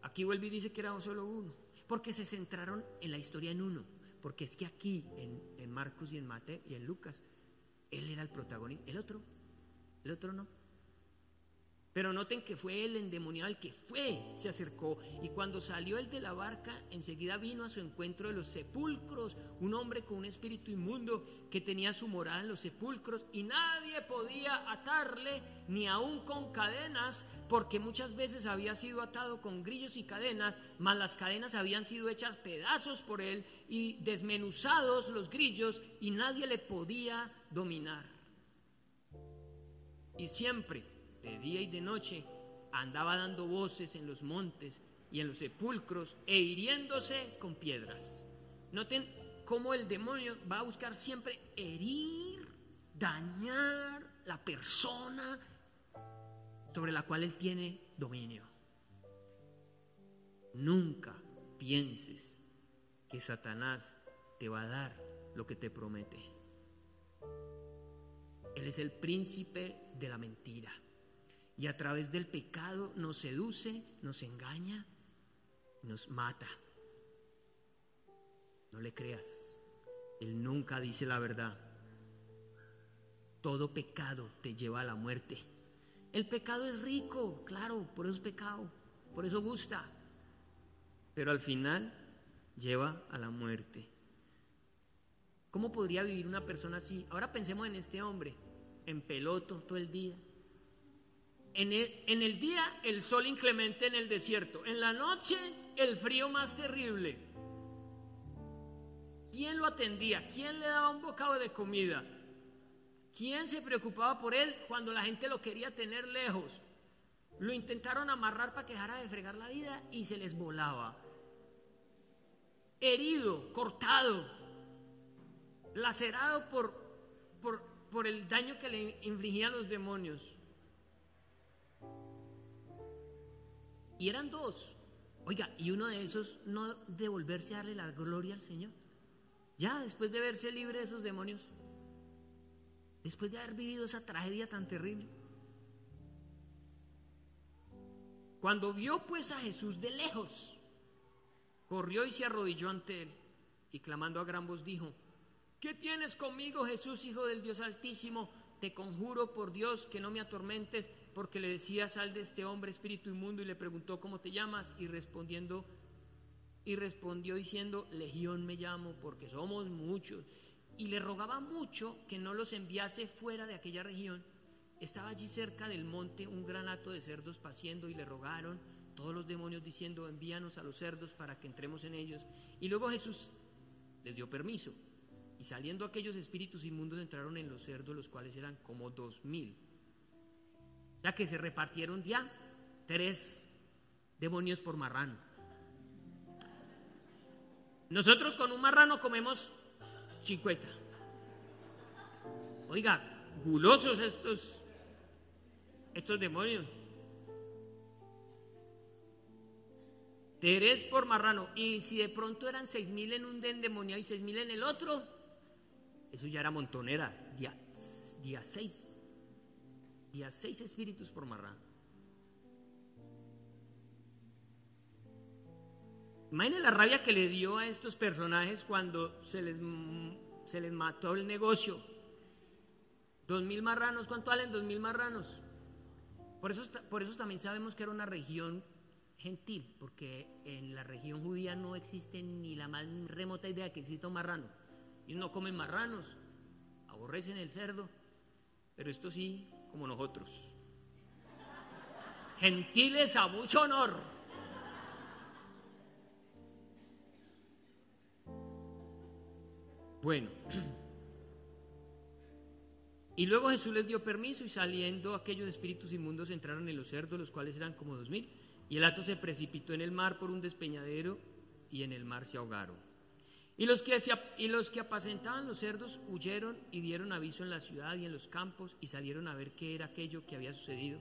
Aquí vuelve y dice que era solo uno, porque se centraron en la historia en uno, porque es que aquí en Marcos y en Mateo y en Lucas, él era el protagonista, el otro no. Pero noten que fue el endemoniado el que se acercó, y cuando salió él de la barca, enseguida vino a su encuentro de los sepulcros un hombre con un espíritu inmundo que tenía su morada en los sepulcros, y nadie podía atarle, ni aun con cadenas, porque muchas veces había sido atado con grillos y cadenas, mas las cadenas habían sido hechas pedazos por él y desmenuzados los grillos, y nadie le podía dominar. Y siempre, de día y de noche, andaba dando voces en los montes y en los sepulcros e hiriéndose con piedras. Noten cómo el demonio va a buscar siempre herir, dañar la persona sobre la cual él tiene dominio. Nunca pienses que Satanás te va a dar lo que te promete. Él es el príncipe de la mentira. Y a través del pecado nos seduce, nos engaña, nos mata. No le creas. Él nunca dice la verdad. Todo pecado te lleva a la muerte. El pecado es rico, claro, por eso es pecado, por eso gusta. Pero al final lleva a la muerte. ¿Cómo podría vivir una persona así? Ahora pensemos en este hombre, en peloto todo el día. En el día el sol inclemente en el desierto, en la noche el frío más terrible. ¿Quién lo atendía? ¿Quién le daba un bocado de comida? ¿Quién se preocupaba por él cuando la gente lo quería tener lejos? Lo intentaron amarrar para que dejara de fregar la vida y se les volaba. Herido, cortado, lacerado por el daño que le infligían los demonios. Y eran dos. Oiga, y uno de esos no devolverse a darle la gloria al Señor. Ya después de verse libre de esos demonios, después de haber vivido esa tragedia tan terrible. Cuando vio pues a Jesús de lejos, corrió y se arrodilló ante él, y clamando a gran voz dijo: ¿qué tienes conmigo, Jesús, Hijo del Dios Altísimo? Te conjuro por Dios que no me atormentes. Porque le decía: sal de este hombre, espíritu inmundo. Y le preguntó: ¿cómo te llamas? Y respondió diciendo: Legión me llamo, porque somos muchos. Y le rogaba mucho que no los enviase fuera de aquella región. Estaba allí cerca del monte un gran hato de cerdos paciendo, y le rogaron todos los demonios diciendo: envíanos a los cerdos para que entremos en ellos. Y luego Jesús les dio permiso, y saliendo aquellos espíritus inmundos entraron en los cerdos, los cuales eran como 2,000. Ya que se repartieron ya 3 demonios por marrano. Nosotros con un marrano comemos 50. Oiga, gulosos estos demonios. 3 por marrano. Y si de pronto eran 6,000 en un endemoniado y 6,000 en el otro, eso ya era montonera. Día 6 espíritus por marrano. Imaginen la rabia que le dio a estos personajes cuando se les mató el negocio. 2,000 marranos, ¿cuánto valen 2,000 marranos? Por eso también sabemos que era una región gentil, porque en la región judía no existe ni la más remota idea que exista un marrano. Ellos no comen marranos, aborrecen el cerdo, pero esto sí, como nosotros, gentiles a mucho honor. Bueno, y luego Jesús les dio permiso, y saliendo aquellos espíritus inmundos entraron en los cerdos, los cuales eran como 2,000, y el hato se precipitó en el mar por un despeñadero, y en el mar se ahogaron. Y los que apacentaban los cerdos huyeron y dieron aviso en la ciudad y en los campos, y salieron a ver qué era aquello que había sucedido.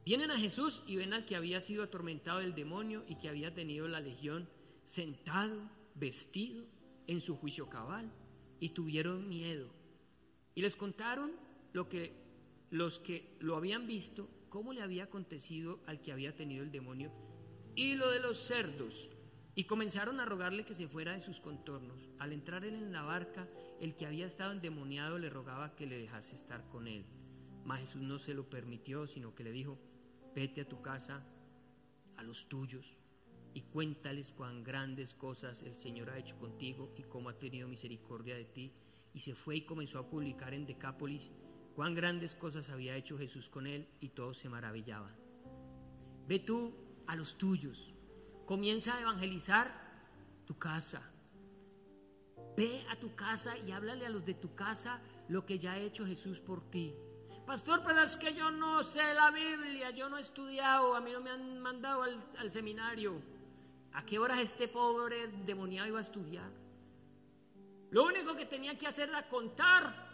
Vienen a Jesús y ven al que había sido atormentado del demonio y que había tenido la legión, sentado, vestido, en su juicio cabal, y tuvieron miedo. Y les contaron los que lo habían visto, cómo le había acontecido al que había tenido el demonio, y lo de los cerdos. Y comenzaron a rogarle que se fuera de sus contornos. Al entrar él en la barca, el que había estado endemoniado le rogaba que le dejase estar con él. Mas Jesús no se lo permitió, sino que le dijo: vete a tu casa, a los tuyos, y cuéntales cuán grandes cosas el Señor ha hecho contigo y cómo ha tenido misericordia de ti. Y se fue y comenzó a publicar en Decápolis cuán grandes cosas había hecho Jesús con él, y todos se maravillaban. Ve tú a los tuyos, comienza a evangelizar tu casa. Ve a tu casa y háblale a los de tu casa lo que ya ha hecho Jesús por ti. Pastor, pero es que yo no sé la Biblia, yo no he estudiado, a mí no me han mandado al seminario. ¿A qué horas este pobre endemoniado iba a estudiar? Lo único que tenía que hacer era contar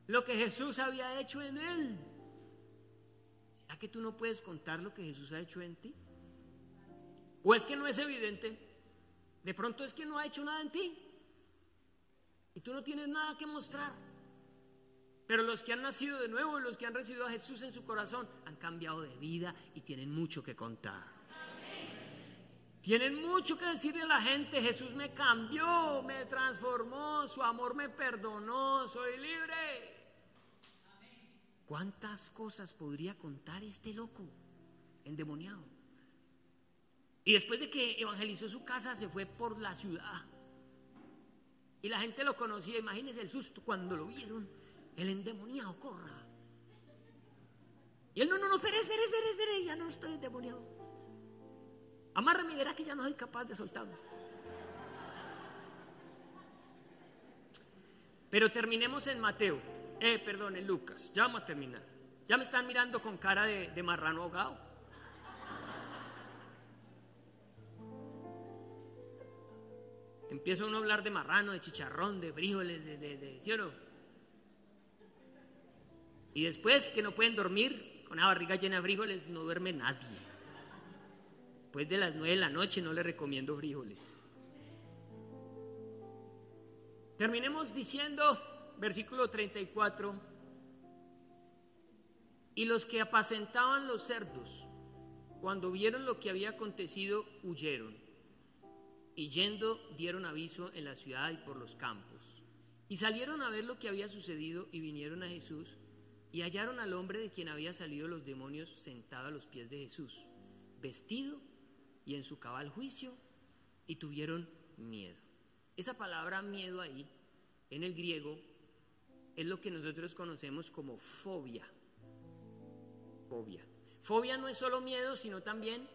lo que Jesús había hecho en él. ¿Será que tú no puedes contar lo que Jesús ha hecho en ti? ¿O es que no es evidente? De pronto es que no ha hecho nada en ti y tú no tienes nada que mostrar. Pero los que han nacido de nuevo y los que han recibido a Jesús en su corazón han cambiado de vida y tienen mucho que contar. Tienen mucho que decirle a la gente: Jesús me cambió, me transformó, su amor me perdonó, soy libre. ¿Cuántas cosas podría contar este loco endemoniado? Y después de que evangelizó su casa, se fue por la ciudad. Y la gente lo conocía. Imagínense el susto cuando lo vieron. El endemoniado, corra. Y él: no, espere, ya no estoy endemoniado. Amárrame y verá que ya no soy capaz de soltarlo. Pero terminemos en Mateo, en Lucas. Ya vamos a terminar. Ya me están mirando con cara de marrano ahogado. Empieza uno a hablar de marrano, de chicharrón, de frijoles, ¿sí o no? Y después que no pueden dormir, con la barriga llena de frijoles, no duerme nadie. Después de las 9 de la noche no le recomiendo frijoles. Terminemos diciendo, versículo 34: y los que apacentaban los cerdos, cuando vieron lo que había acontecido, huyeron, y yendo dieron aviso en la ciudad y por los campos. Y salieron a ver lo que había sucedido, y vinieron a Jesús, y hallaron al hombre de quien había salido los demonios sentado a los pies de Jesús, vestido y en su cabal juicio, y tuvieron miedo. Esa palabra miedo ahí, en el griego, es lo que nosotros conocemos como fobia. Fobia no es solo miedo, sino también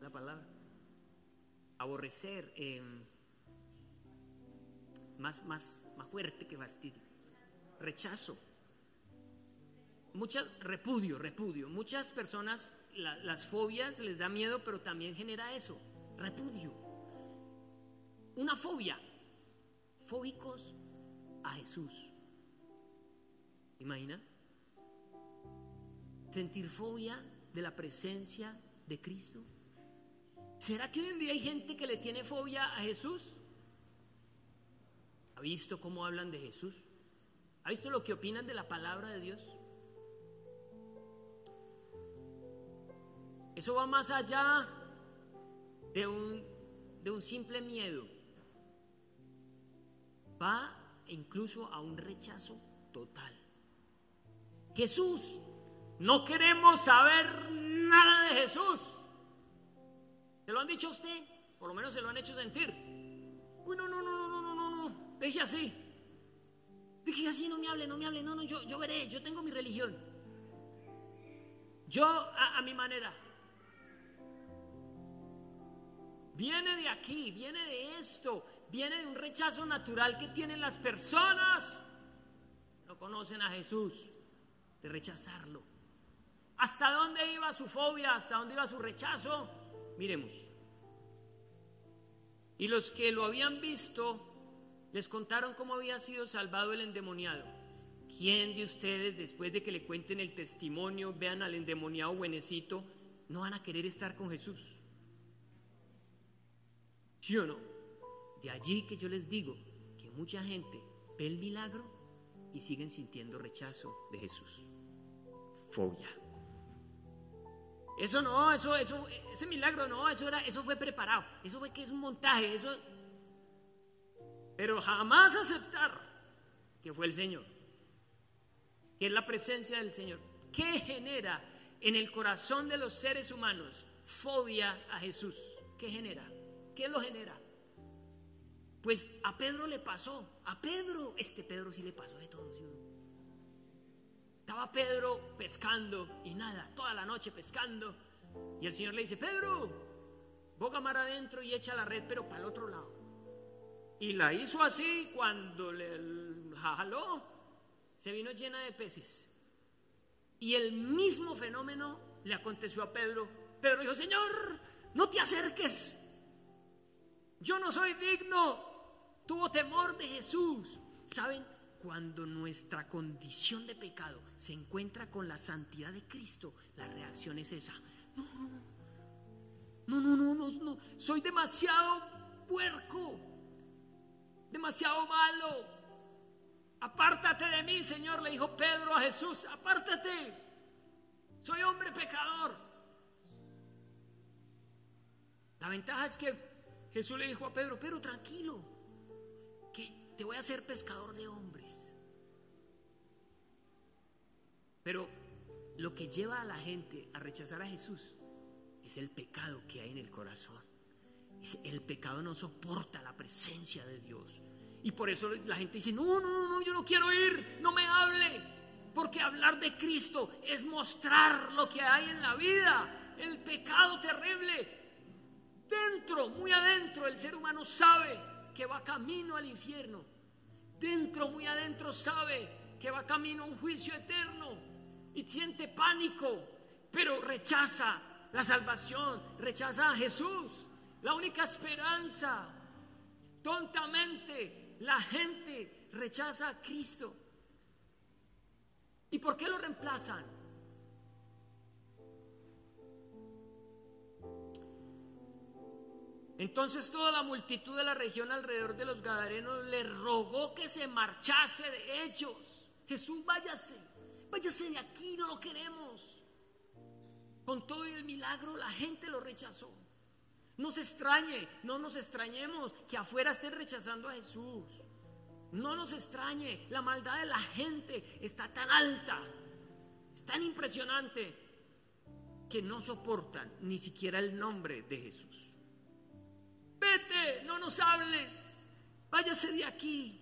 la palabra aborrecer, más fuerte que fastidio, rechazo, repudio. Muchas personas las fobias les da miedo, pero también genera eso, repudio. Una fobia, fóbicos a Jesús. ¿Imagina? Sentir fobia de la presencia de Cristo. ¿Será que hoy en día hay gente que le tiene fobia a Jesús? ¿Ha visto cómo hablan de Jesús? ¿Ha visto lo que opinan de la palabra de Dios? Eso va más allá de un simple miedo. Va incluso a un rechazo total. Jesús, no queremos saber nada de Jesús. ¿Se lo han dicho a usted? Por lo menos se lo han hecho sentir. Uy, no, deje así, no me hable, no, yo veré, yo tengo mi religión. Yo a mi manera. Viene de aquí, viene de esto, viene de un rechazo natural que tienen las personas. No conocen a Jesús, de rechazarlo. ¿Hasta dónde iba su fobia? ¿Hasta dónde iba su rechazo? Miremos. Y los que lo habían visto les contaron cómo había sido salvado el endemoniado. ¿Quién de ustedes, después de que le cuenten el testimonio, vean al endemoniado buenecito, no van a querer estar con Jesús? ¿Sí o no? De allí que yo les digo que mucha gente ve el milagro y siguen sintiendo rechazo de Jesús. Fobia. Eso no, ese milagro no, eso fue preparado, eso fue que es un montaje, eso. Pero jamás aceptar que fue el Señor, que es la presencia del Señor. ¿Qué genera en el corazón de los seres humanos fobia a Jesús? ¿Qué genera? ¿Qué lo genera? Pues a Pedro le pasó. A Pedro, Pedro sí le pasó de todo, ¿sí? Estaba Pedro pescando y nada, toda la noche pescando, y el Señor le dice: Pedro, boga mar adentro y echa la red, pero para el otro lado. Y la hizo así. Cuando le jaló, se vino llena de peces. Y el mismo fenómeno le aconteció a Pedro. Pedro dijo: Señor, no te acerques, yo no soy digno. Tuvo temor de Jesús. ¿Saben? Cuando nuestra condición de pecado se encuentra con la santidad de Cristo, la reacción es esa: no, soy demasiado puerco, demasiado malo. Apártate de mí, Señor, le dijo Pedro a Jesús: apártate, soy hombre pecador. La ventaja es que Jesús le dijo a Pedro: Pedro, tranquilo, que te voy a hacer pescador de hombres. Pero lo que lleva a la gente a rechazar a Jesús es el pecado que hay en el corazón. El pecado no soporta la presencia de Dios. Y por eso la gente dice: no, yo no quiero ir, no me hable. Porque hablar de Cristo es mostrar lo que hay en la vida, el pecado terrible. Dentro, muy adentro, el ser humano sabe que va camino al infierno. Dentro, muy adentro, sabe que va camino a un juicio eterno. Y siente pánico, pero rechaza la salvación, rechaza a Jesús, la única esperanza. Tontamente la gente rechaza a Cristo. ¿Y por qué lo reemplazan? Entonces toda la multitud de la región alrededor de los Gadarenos le rogó que se marchase de ellos. Jesús, váyase de aquí, no lo queremos. Con todo el milagro la gente lo rechazó. No nos extrañemos que afuera estén rechazando a Jesús. No nos extrañe, la maldad de la gente está tan alta, es tan impresionante, que no soportan ni siquiera el nombre de Jesús. Vete, no nos hables, váyase de aquí.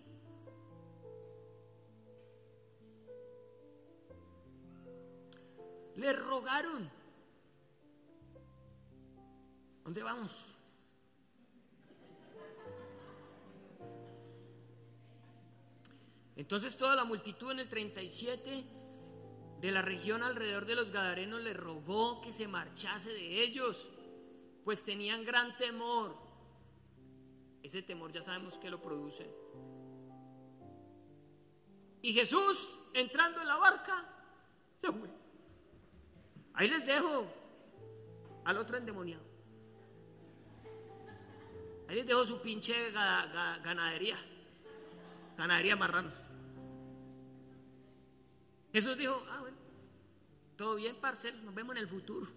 Le rogaron. ¿Dónde vamos? Entonces toda la multitud en el 37 de la región alrededor de los Gadarenos le rogó que se marchase de ellos, pues tenían gran temor. Ese temor ya sabemos que lo produce. Y Jesús, entrando en la barca, se fue. Ahí les dejo al otro endemoniado. Ahí les dejo su pinche ganadería marranos. Jesús dijo: bueno, todo bien, parceros, nos vemos en el futuro.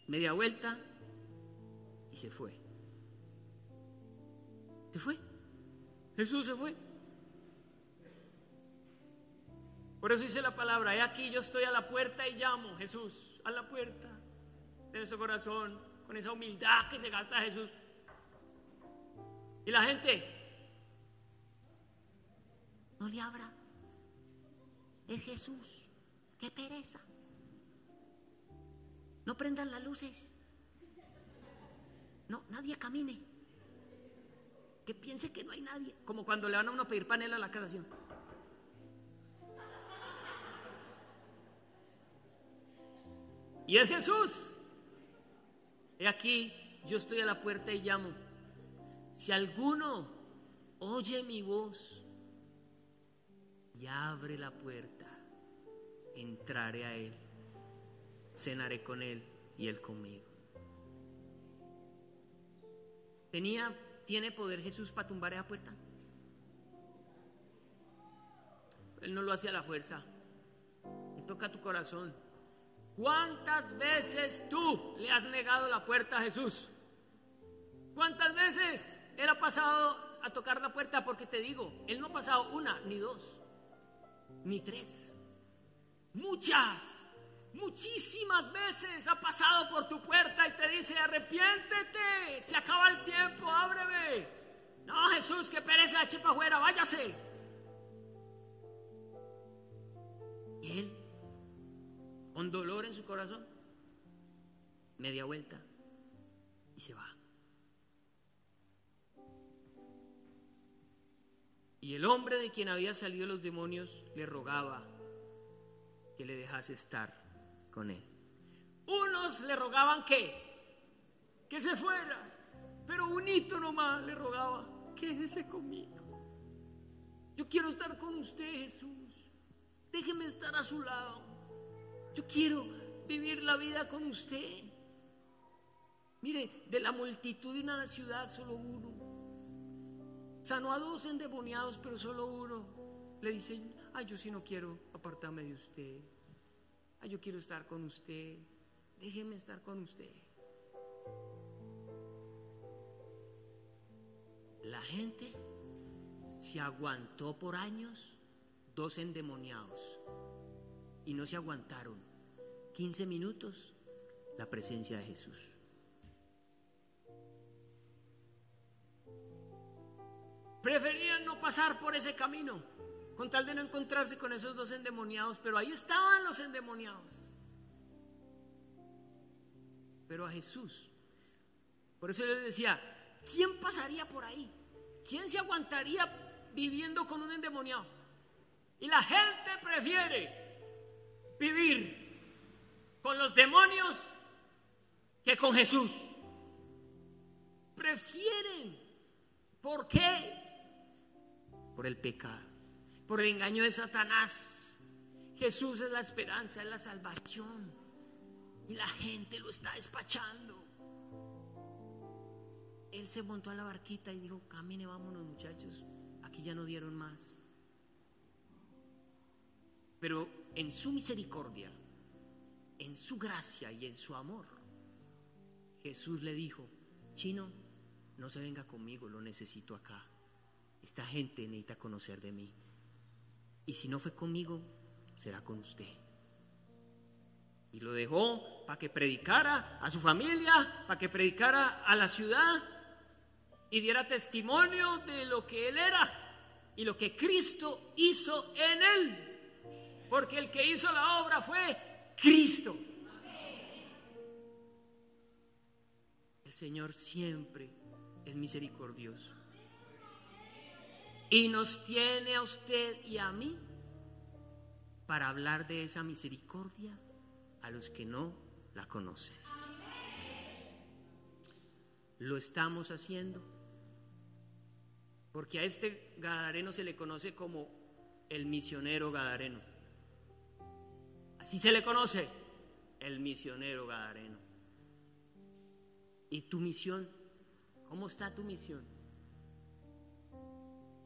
Media vuelta y se fue. Se fue. Jesús se fue. Por eso dice la palabra: he aquí, yo estoy a la puerta y llamo. Jesús, a la puerta de su corazón, con esa humildad que se gasta Jesús. Y la gente: no le abra, es Jesús, qué pereza. No prendan las luces, no, nadie camine, que piense que no hay nadie. Como cuando le van a uno a pedir panela a la casa, ¿sí? Y es Jesús. He aquí, yo estoy a la puerta y llamo. Si alguno oye mi voz y abre la puerta, entraré a él, cenaré con él y él conmigo. ¿Tiene poder Jesús para tumbar esa puerta? Él no lo hace a la fuerza. Él toca tu corazón. ¿Cuántas veces tú le has negado la puerta a Jesús? ¿Cuántas veces Él ha pasado a tocar la puerta porque te digo, él no ha pasado una, ni dos, ni tres. Muchísimas veces ha pasado por tu puerta y te dice: arrepiéntete, se acaba el tiempo, ábreme. No, Jesús, qué pereza, eche para afuera, váyase. Y él, con dolor en su corazón, media vuelta y se va. Y el hombre de quien había salido los demonios le rogaba que le dejase estar con él. Unos le rogaban que se fuera, pero unito nomás le rogaba: quédese conmigo. Yo quiero estar con usted, Jesús. Déjeme estar a su lado. Yo quiero vivir la vida con usted. Mire, de la multitud de una ciudad, solo uno sanó a 2 endemoniados, pero solo uno le dice: ay, yo sí no quiero apartarme de usted. Ay, yo quiero estar con usted. Déjeme estar con usted. La gente se aguantó por años 2 endemoniados y no se aguantaron 15 minutos la presencia de Jesús. Preferían no pasar por ese camino con tal de no encontrarse con esos 2 endemoniados, pero ahí estaban los endemoniados. Pero a Jesús, por eso yo les decía: ¿quién pasaría por ahí? ¿Quién se aguantaría viviendo con un endemoniado? Y la gente prefiere vivir con los demonios que con Jesús. Prefieren. ¿Por qué? Por el pecado, por el engaño de Satanás. Jesús es la esperanza, es la salvación, y la gente lo está despachando. Él se montó a la barquita y dijo: camine, vámonos, muchachos, aquí ya no dieron más. Pero en su misericordia, en su gracia y en su amor, Jesús le dijo: chino, no se venga conmigo, lo necesito acá. Esta gente necesita conocer de mí. Y si no fue conmigo, será con usted. Y lo dejó para que predicara a su familia, para que predicara a la ciudad y diera testimonio de lo que él era y lo que Cristo hizo en él. Porque el que hizo la obra fue Cristo. El Señor siempre es misericordioso y nos tiene a usted y a mí para hablar de esa misericordia a los que no la conocen. Lo estamos haciendo porque a este gadareno se le conoce como el misionero gadareno. Así se le conoce, el misionero gadareno. ¿Y tu misión? ¿Cómo está tu misión?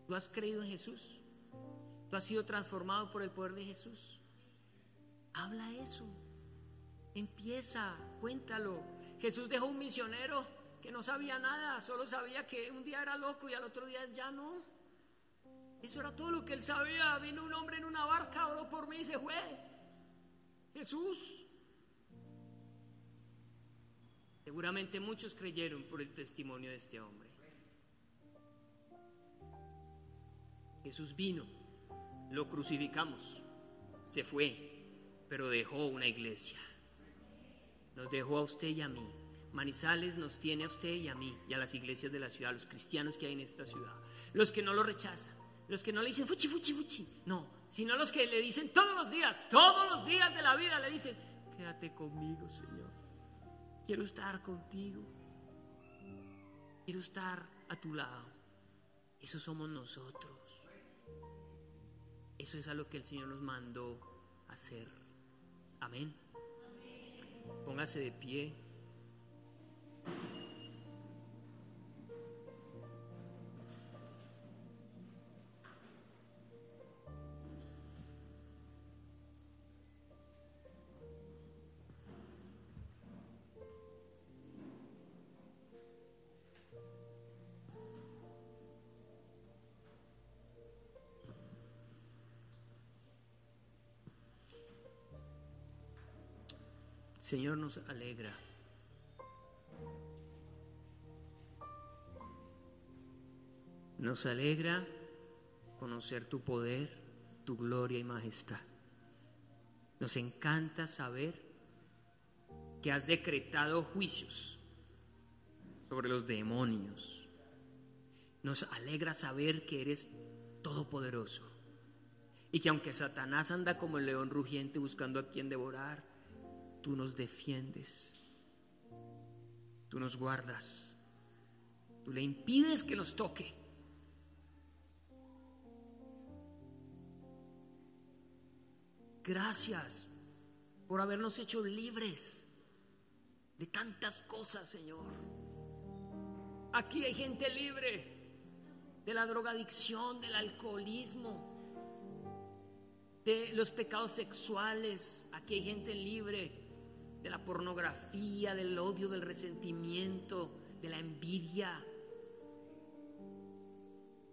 ¿Tú has creído en Jesús? ¿Tú has sido transformado por el poder de Jesús? Habla eso. Empieza, cuéntalo. Jesús dejó un misionero que no sabía nada, solo sabía que un día era loco y al otro día ya no. Eso era todo lo que él sabía. Vino un hombre en una barca, oró por mí y se fue. Jesús. Seguramente muchos creyeron por el testimonio de este hombre. Jesús vino, lo crucificamos, se fue, pero dejó una iglesia. Nos dejó a usted y a mí. Manizales nos tiene a usted y a mí y a las iglesias de la ciudad, los cristianos que hay en esta ciudad, los que no lo rechazan, los que no le dicen fuchi, fuchi, fuchi, no, sino los que le dicen todos los días de la vida le dicen: quédate conmigo, Señor, quiero estar contigo, quiero estar a tu lado. Eso somos nosotros. Eso es a lo que el Señor nos mandó hacer. Amén. Póngase de pie. Señor, nos alegra conocer tu poder, tu gloria y majestad. Nos encanta saber que has decretado juicios sobre los demonios. Nos alegra saber que eres todopoderoso y que aunque Satanás anda como el león rugiente buscando a quien devorar, tú nos defiendes, tú nos guardas, tú le impides que nos toque. Gracias por habernos hecho libres de tantas cosas, Señor. Aquí hay gente libre de la drogadicción, del alcoholismo, de los pecados sexuales. Aquí hay gente libre de la pornografía, del odio, del resentimiento, de la envidia,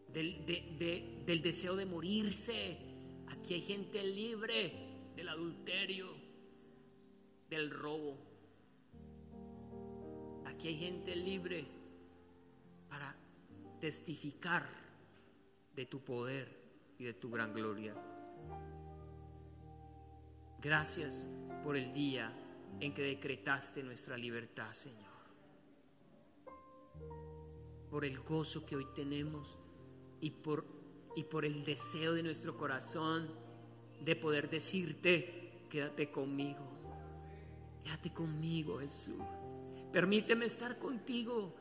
del deseo de morirse. Aquí hay gente libre del adulterio, del robo. Aquí hay gente libre para testificar de tu poder y de tu gran gloria. Gracias por el día en que decretaste nuestra libertad, Señor. Por el gozo que hoy tenemos y por el deseo de nuestro corazón de poder decirte: quédate conmigo, Jesús. Permíteme estar contigo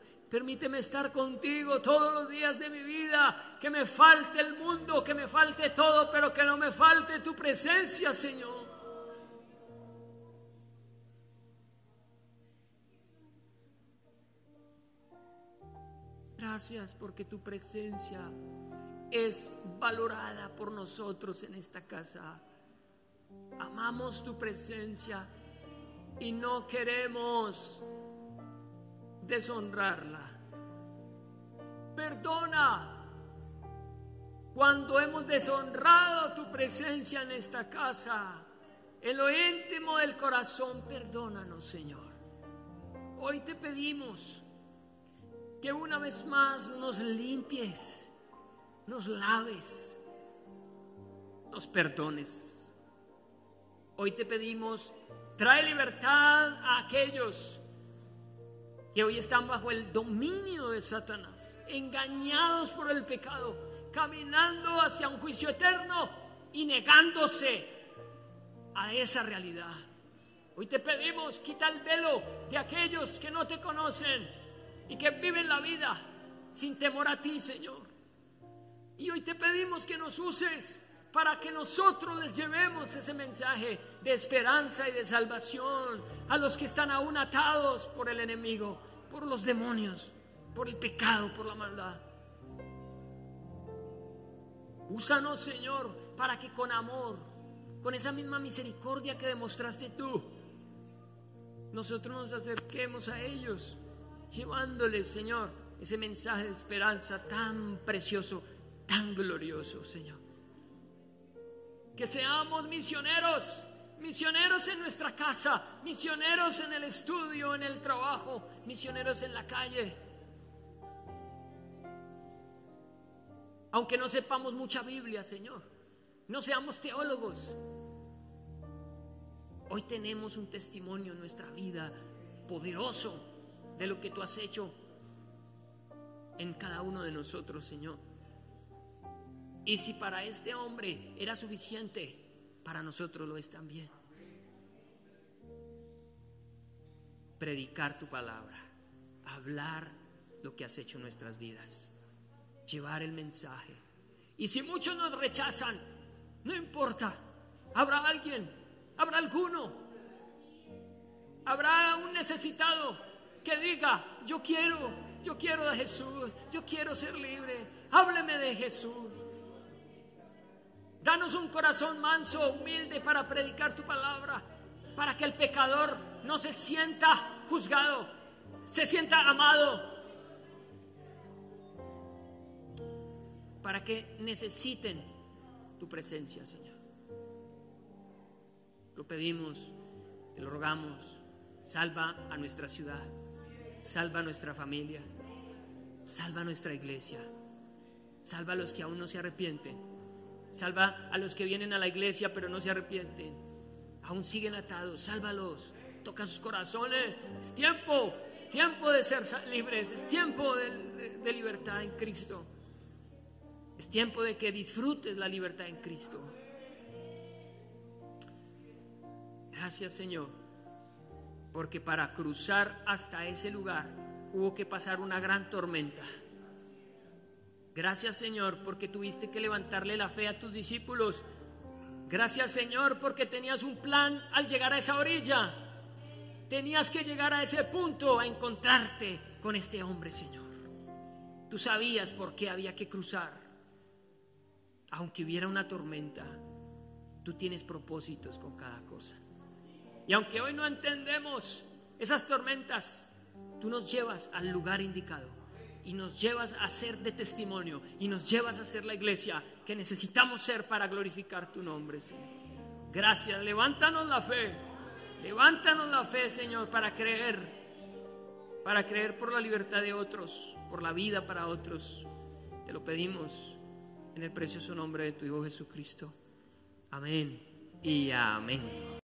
todos los días de mi vida. Que me falte el mundo, que me falte todo, pero que no me falte tu presencia, Señor. Gracias porque tu presencia es valorada por nosotros en esta casa. Amamos tu presencia y no queremos deshonrarla. Perdona cuando hemos deshonrado tu presencia en esta casa. En lo íntimo del corazón, perdónanos, Señor. Hoy te pedimos que una vez más nos limpies, nos laves, nos perdones. Hoy te pedimos: trae libertad a aquellos que hoy están bajo el dominio de Satanás, engañados por el pecado, caminando hacia un juicio eterno y negándose a esa realidad. Hoy te pedimos: quita el velo de aquellos que no te conocen y que viven la vida sin temor a ti, Señor. Y hoy te pedimos que nos uses para que nosotros les llevemos ese mensaje de esperanza y de salvación a los que están aún atados por el enemigo, por los demonios, por el pecado, por la maldad. Úsanos, Señor, para que con amor, con esa misma misericordia que demostraste tú, nosotros nos acerquemos a ellos, llevándoles, Señor, ese mensaje de esperanza tan precioso, tan glorioso, Señor. Que seamos misioneros en nuestra casa, misioneros en el estudio, en el trabajo, misioneros en la calle. Aunque no sepamos mucha Biblia, Señor, no seamos teólogos, hoy tenemos un testimonio en nuestra vida poderoso de lo que tú has hecho en cada uno de nosotros, Señor. Y si para este hombre era suficiente, para nosotros lo es también. Predicar tu palabra, hablar lo que has hecho en nuestras vidas, llevar el mensaje. Y si muchos nos rechazan, no importa, habrá alguien, habrá alguno, habrá un necesitado que diga: yo quiero de Jesús, yo quiero ser libre, hábleme de Jesús. Danos un corazón manso, humilde, para predicar tu palabra, para que el pecador no se sienta juzgado, se sienta amado, para que necesiten tu presencia, Señor. Lo pedimos, te Te lo rogamos, salva a nuestra ciudad, salva a nuestra familia, salva a nuestra iglesia, salva a los que aún no se arrepienten, salva a los que vienen a la iglesia pero no se arrepienten, aún siguen atados, sálvalos, toca sus corazones. Es tiempo de ser libres, es tiempo de libertad en Cristo, es tiempo de que disfrutes la libertad en Cristo. Gracias, Señor, porque para cruzar hasta ese lugar hubo que pasar una gran tormenta. Gracias, Señor, porque tuviste que levantarle la fe a tus discípulos. Gracias, Señor, porque tenías un plan al llegar a esa orilla. Tenías que llegar a ese punto a encontrarte con este hombre, Señor. Tú sabías por qué había que cruzar. Aunque hubiera una tormenta, tú tienes propósitos con cada cosa. Y aunque hoy no entendemos esas tormentas, tú nos llevas al lugar indicado y nos llevas a ser de testimonio y nos llevas a ser la iglesia que necesitamos ser para glorificar tu nombre, Señor. Gracias, levántanos la fe, Señor, para creer por la libertad de otros, por la vida para otros. Te lo pedimos en el precioso nombre de tu Hijo Jesucristo. Amén y amén.